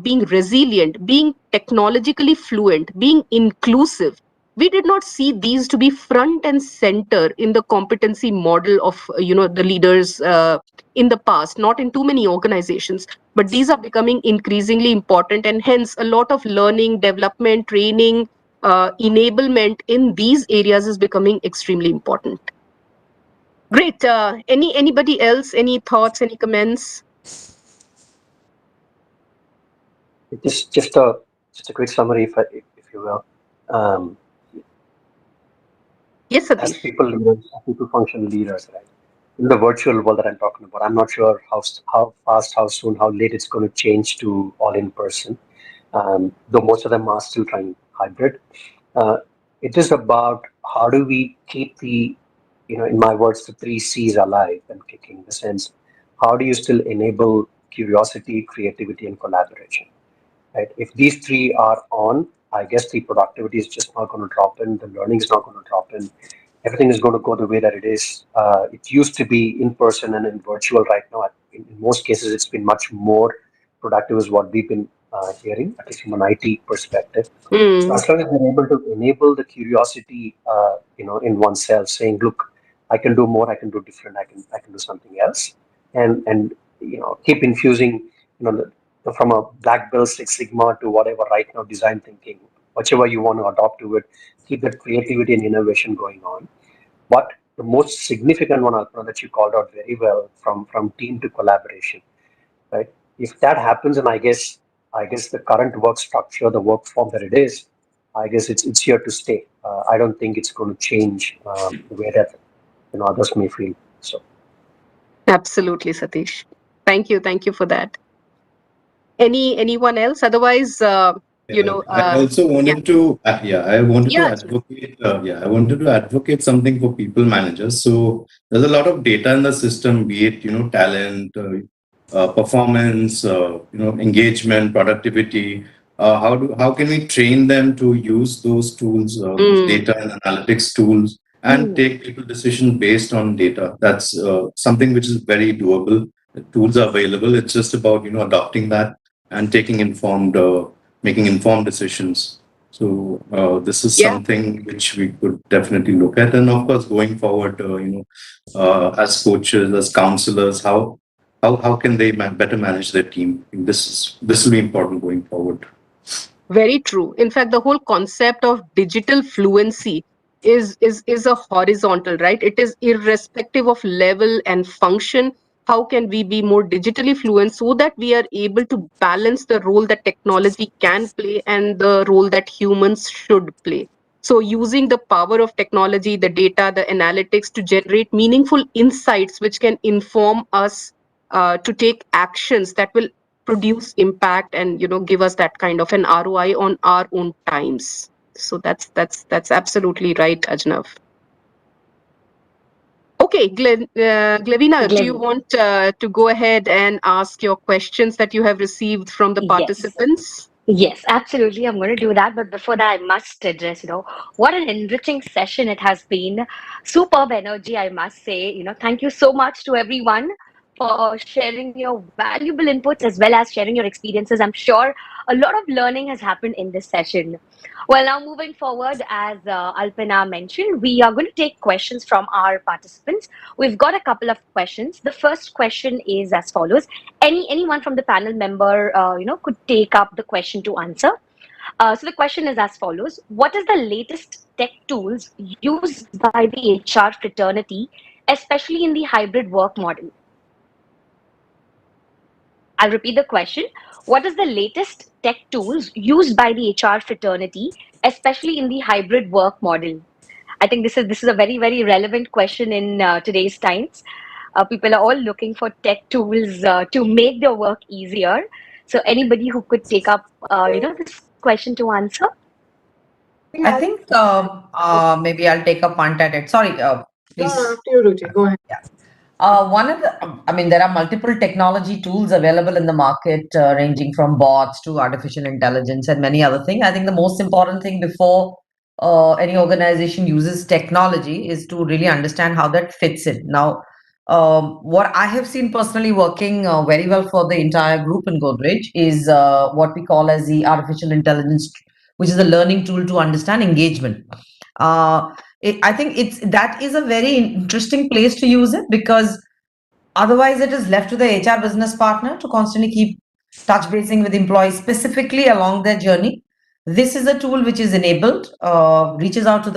being resilient, being technologically fluent, being inclusive. We did not see these to be front and center in the competency model of, the leaders in the past, not in too many organizations, but these are becoming increasingly important, and hence a lot of learning, development, training, enablement in these areas is becoming extremely important. Great. Anybody else? Any thoughts? Any comments? Just a quick summary, if you will. Um, Yes, as Satish. people leaders, as people function leaders, right? In the virtual world that I'm talking about, I'm not sure how fast, how soon, how late it's going to change to all in person. Though most of them are still trying hybrid. Uh, it is about how do we keep in my words, the three C's alive and kicking. In the sense, how do you still enable curiosity, creativity, and collaboration? Right? If these three are on, I guess the productivity is just not going to drop in. The learning is not going to drop in. Everything is going to go the way that it is. It used to be in person and in virtual. Right now, in most cases, it's been much more productive, is what we've been hearing, at least from an IT perspective. So Mm. as long as we're able to enable the curiosity, in oneself, saying, "Look, I can do more. I can do different. I can do something else," and keep infusing, from a Black Belt Six Sigma to whatever right now design thinking, whichever you want to adopt to it, keep that creativity and innovation going on. But the most significant one, Alpana, that you called out very well, from team to collaboration, right? If that happens, and I guess the current work structure, the work form that it is, I guess it's here to stay. I don't think it's going to change the way that others may feel. So Absolutely, Satish. Thank you for that. Anyone else? Otherwise, Yeah, I also yeah, wanted to, I wanted to yeah, advocate, I wanted to advocate something for people managers. So there's a lot of data in the system, be it, talent, performance, engagement, productivity. How can we train them to use those tools, those mm, data and analytics tools, and Hmm. take people decision based on data? That's something which is very doable. The tools are available. It's just about, adopting that and taking informed making informed decisions. So this is yeah. something which we could definitely look at, and of course, going forward, as coaches, as counselors, how can they better manage their team? This will be important going forward. Very true. In fact, the whole concept of digital fluency is a horizontal, right? It is irrespective of level and function. How can we be more digitally fluent so that we are able to balance the role that technology can play and the role that humans should play? So, using the power of technology, the data, the analytics to generate meaningful insights which can inform us to take actions that will produce impact and give us that kind of an ROI on our own times. So that's absolutely right, Ajnav. Okay, Glevina, do you Glenn, want to go ahead and ask your questions that you have received from the yes. participants? Yes, absolutely. I'm going to do that. But before that, I must address, what an enriching session it has been. Superb energy, I must say. Thank you so much to everyone for sharing your valuable inputs as well as sharing your experiences. I'm sure a lot of learning has happened in this session. Well, now moving forward, as Alpana mentioned, we are going to take questions from our participants. We've got a couple of questions. The first question is as follows. Anyone from the panel member, could take up the question to answer. So the question is as follows. What is the latest tech tools used by the HR fraternity, especially in the hybrid work model? I'll repeat the question. What is the latest tech tools used by the HR fraternity, especially in the hybrid work model? I think this is a very relevant question in today's times. People are all looking for tech tools to make their work easier. So anybody who could take up this question to answer? I think maybe I'll take a punt at it. Sorry, please. No, after you, Ruchi. Go ahead. Yeah. One of the, I mean, there are multiple technology tools available in the market, ranging from bots to artificial intelligence and many other things. I think the most important thing before any organization uses technology is to really understand how that fits in. Now, what I have seen personally working very well for the entire group in Godrej is what we call as the artificial intelligence, which is a learning tool to understand engagement. I think that is a very interesting place to use it, because otherwise it is left to the HR business partner to constantly keep touch basing with employees specifically along their journey. This is a tool which is enabled, reaches out to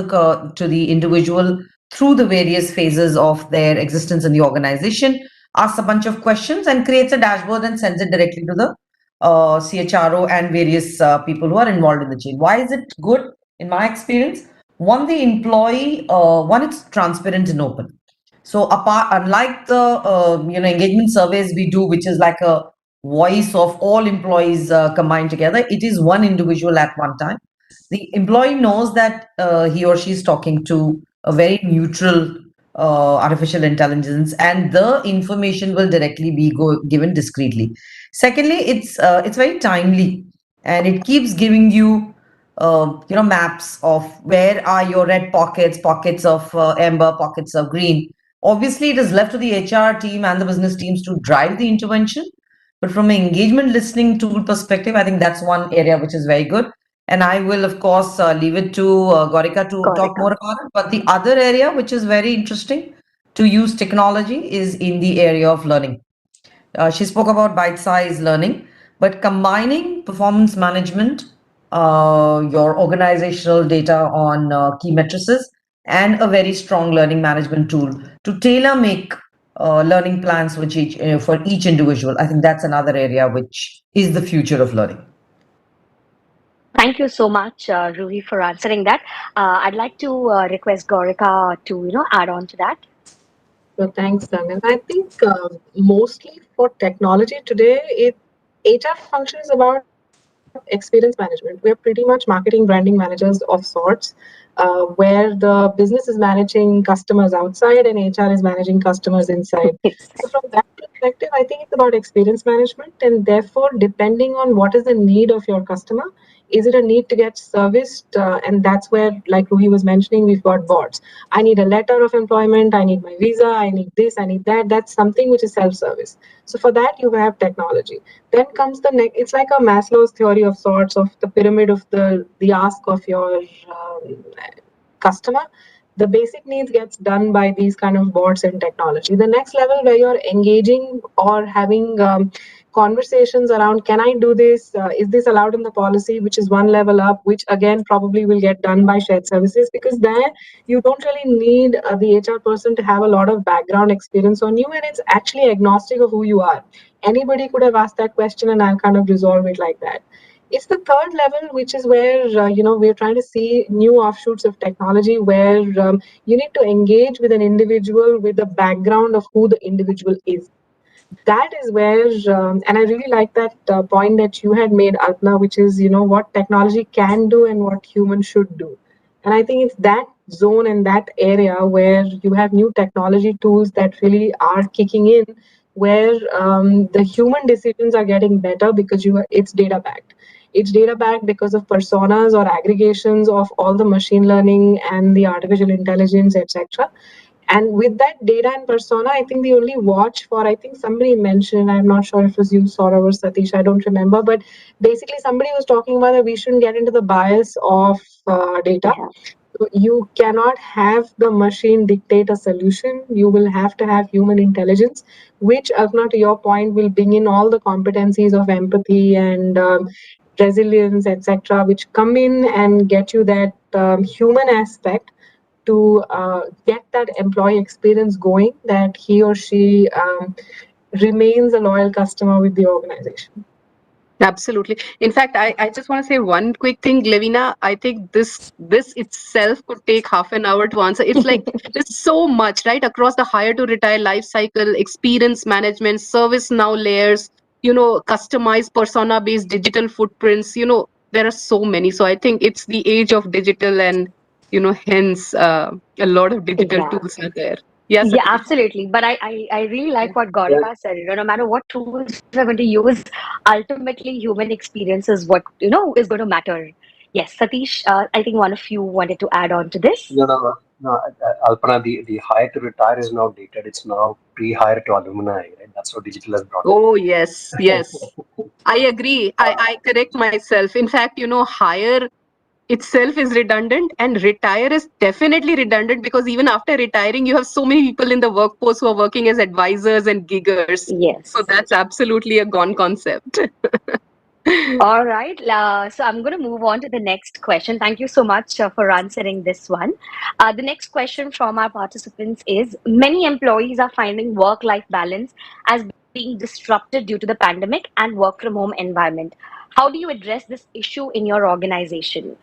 the individual through the various phases of their existence in the organization, asks a bunch of questions and creates a dashboard and sends it directly to the CHRO and various people who are involved in the chain. Why is it good? In my experience, one, the employee, it's transparent and open. So unlike the engagement surveys we do, which is like a voice of all employees combined together, it is one individual at one time. The employee knows that he or she is talking to a very neutral artificial intelligence, and the information will directly be given discreetly. Secondly, it's very timely, and it keeps giving you maps of where are your red pockets of amber, pockets of green. Obviously, it is left to the HR team and the business teams to drive the intervention. But from an engagement listening tool perspective, I think that's one area which is very good. And I will, of course, leave it to Gaurika to talk more about it. But the other area which is very interesting to use technology is in the area of learning. She spoke about bite-sized learning, but combining performance management, your organizational data on key matrices, and a very strong learning management tool to tailor make learning plans for each individual. I think that's another area which is the future of learning. Thank you so much, Ruhi, for answering that. I'd like to request Gaurika to add on to that. So thanks, Daniel. I think mostly for technology today, HR function is about experience management. We're pretty much marketing, branding managers of sorts, where the business is managing customers outside and HR is managing customers inside. So from that perspective, I think it's about experience management, and therefore, depending on what is the need of your customer, is it a need to get serviced? And that's where, like Ruhi was mentioning, we've got bots. I need a letter of employment, I need my visa, I need this, I need that. That's something which is self-service. So for that, you have technology. Then comes the next, it's like a Maslow's theory of sorts, of the pyramid of the ask of your customer. The basic needs gets done by these kind of bots and technology. The next level where you're engaging or having conversations around, can I do this? Is this allowed in the policy? Which is one level up, which again probably will get done by shared services, because there you don't really need the HR person to have a lot of background experience on you, and it's actually agnostic of who you are. Anybody could have asked that question and I'll kind of resolve it like that. It's the third level, which is where we're trying to see new offshoots of technology, where you need to engage with an individual with the background of who the individual is. That is where, and I really like that point that you had made, Alpna, which is what technology can do and what humans should do. And I think it's that zone and that area where you have new technology tools that really are kicking in, where the human decisions are getting better because it's data backed. It's data backed because of personas or aggregations of all the machine learning and the artificial intelligence, etc. And with that data and persona, I think they only watch for, I think somebody mentioned, I'm not sure if it was you, Saurav or Satish, I don't remember, but basically somebody was talking about that we shouldn't get into the bias of data. Yeah. So you cannot have the machine dictate a solution. You will have to have human intelligence, which, Alpna, to your point, will bring in all the competencies of empathy and resilience, etc., which come in and get you that human aspect to get that employee experience going, that he or she remains a loyal customer with the organization. Absolutely. In fact, I just want to say one quick thing, Levina. I think this itself could take half an hour to answer. It's like there's so much, right? Across the hire to retire life cycle, experience management, service now layers, customized persona based digital footprints, there are so many. So I think it's the age of digital and, hence a lot of digital Yeah. tools are there. Yes, Yeah, Satish. absolutely. But I really like what Yeah, Gaurika said. No matter what tools we're going to use, ultimately human experience is what, is going to matter. Yes, Satish, I think one of you wanted to add on to this. no. Alpana, the hire to retire is now dated. It's now pre-hire to alumni, right? That's what digital has brought in. Oh, yes, yes. I agree. I correct myself. In fact, hire itself is redundant and retire is definitely redundant because even after retiring, you have so many people in the workforce who are working as advisors and giggers. So Yes. that's absolutely a gone concept. All right. So I'm going to move on to the next question. Thank you so much for answering this one. The next question from our participants is: many employees are finding work-life balance as being disrupted due to the pandemic and work from home environment. How do you address this issue in your organization?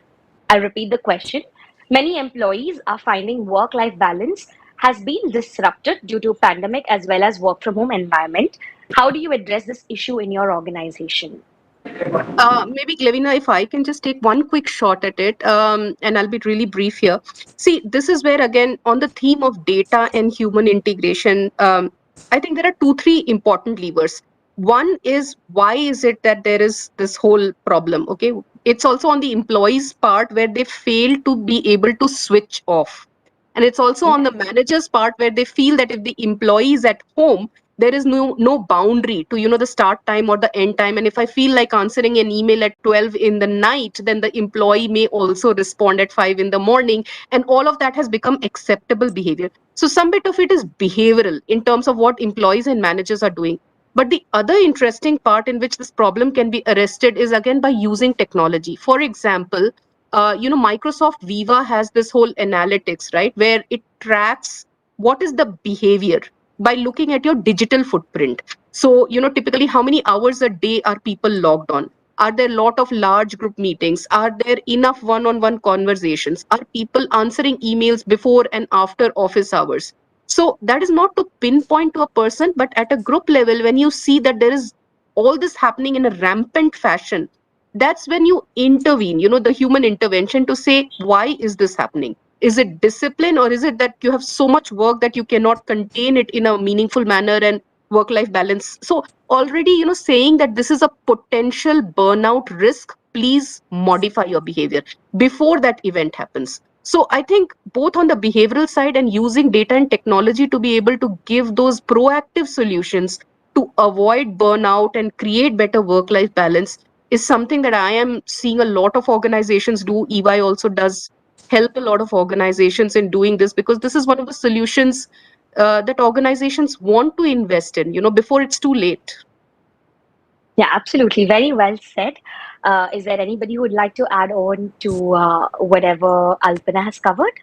I'll repeat the question. Many employees are finding work-life balance has been disrupted due to pandemic as well as work from home environment. How do you address this issue in your organization? Maybe, Glevina, if I can just take one quick shot at it, and I'll be really brief here. See, this is where, again, on the theme of data and human integration, I think there are two, three important levers. One is why is it that there is this whole problem? Okay, it's also on the employees' part where they fail to be able to switch off. And it's also on the manager's part where they feel that if the employee is at home, there is no boundary to the start time or the end time, and if I feel like answering an email at 12 in the night, then the employee may also respond at 5 in the morning, and all of that has become acceptable behavior. So some bit of it is behavioral in terms of what employees and managers are doing. But the other interesting part in which this problem can be arrested is again by using technology. For example, Microsoft Viva has this whole analytics, right, where it tracks what is the behavior by looking at your digital footprint. So, typically how many hours a day are people logged on? Are there a lot of large group meetings? Are there enough one-on-one conversations? Are people answering emails before and after office hours? So that is not to pinpoint to a person, but at a group level, when you see that there is all this happening in a rampant fashion, that's when you intervene, the human intervention to say, why is this happening? Is it discipline, or is it that you have so much work that you cannot contain it in a meaningful manner and work life balance? So already, saying that this is a potential burnout risk, please modify your behavior before that event happens. So I think both on the behavioral side and using data and technology to be able to give those proactive solutions to avoid burnout and create better work life balance is something that I am seeing a lot of organizations do. EY also does help a lot of organizations in doing this, because this is one of the solutions that organizations want to invest in, before it's too late. Yeah, absolutely. Very well said. Is there anybody who would like to add on to whatever Alpana has covered?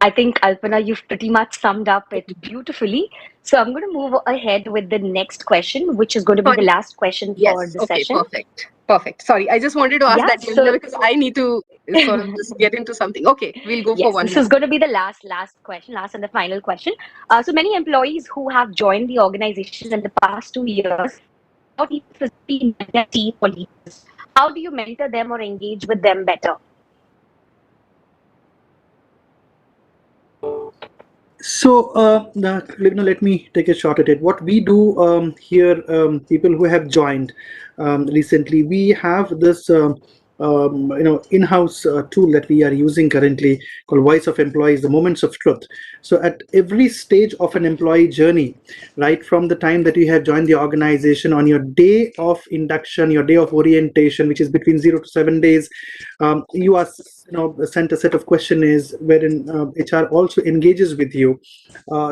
I think, Alpana, you've pretty much summed up it beautifully. So I'm going to move ahead with the next question, which is going to be the Sorry. last question for Yes. the Okay. session. Perfect. Perfect. Sorry, I just wanted to ask Yeah, that, Yamina, so because I need to sort of just get into something. Okay, we'll go for yes, one this more. is going to be the last question, last and the final question. So many employees who have joined the organization in the past 2 years without even physically met their team or leaders. How do you mentor them or engage with them better? So, let me take a shot at it. What we do here, people who have joined recently, we have this in-house tool that we are using currently called Voice of Employees, the Moments of Truth. So at every stage of an employee journey, right from the time that you have joined the organization, on your day of induction, your day of orientation, which is between 0 to 7 days, you are sent a set of questionnaires wherein HR also engages with you.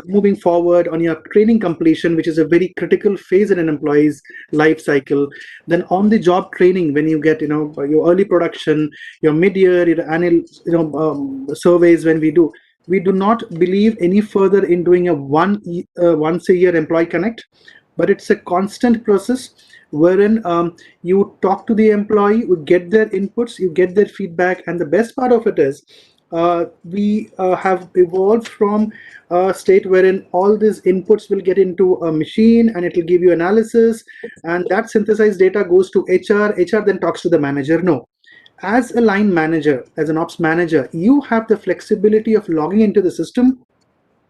Moving forward on your training completion, which is a very critical phase in an employee's life cycle. Then on the job training, when you get your early production, your mid-year, your annual surveys, when we do not believe any further in doing a once a year employee connect, but it's a constant process wherein you talk to the employee, you get their inputs, you get their feedback, and the best part of it is we have evolved from a state wherein all these inputs will get into a machine and it will give you analysis, and that synthesized data goes to HR then talks to the manager. No, as a line manager, as an ops manager, you have the flexibility of logging into the system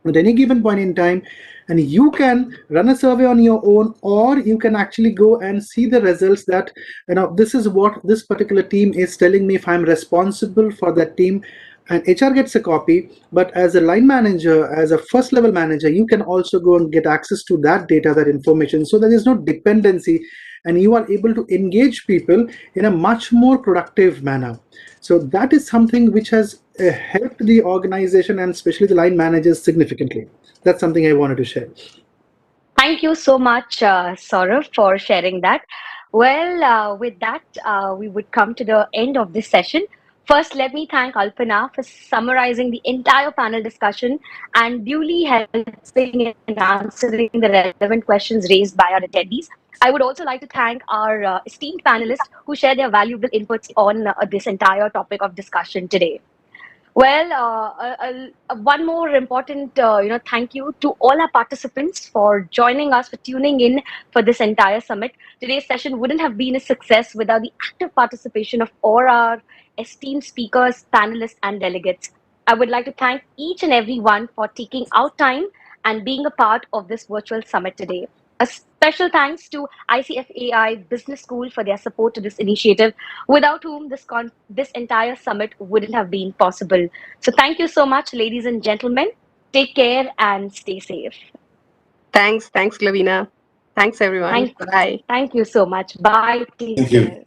at any given point in time, and you can run a survey on your own, or you can actually go and see the results that this is what this particular team is telling me if I'm responsible for that team. And HR gets a copy, but as a line manager, as a first level manager, you can also go and get access to that data, that information, so there is no dependency, and you are able to engage people in a much more productive manner. So that is something which has helped the organization and especially the line managers significantly. That's something I wanted to share. Thank you so much, Saurav, for sharing that. Well, with that, we would come to the end of this session. First, let me thank Alpana for summarizing the entire panel discussion and duly helping in answering the relevant questions raised by our attendees. I would also like to thank our esteemed panelists who share their valuable inputs on this entire topic of discussion today. Well, one more important, thank you to all our participants for joining us, for tuning in for this entire summit. Today's session wouldn't have been a success without the active participation of all our esteemed speakers, panelists, and delegates. I would like to thank each and every one for taking out time and being a part of this virtual summit today. A special thanks to ICFAI Business School for their support to this initiative, without whom this entire summit wouldn't have been possible. So thank you so much, ladies and gentlemen. Take care and stay safe. Thanks, Glavina. Thanks, everyone. Thank, Bye. thank you so much. Bye. Take Thank you. care.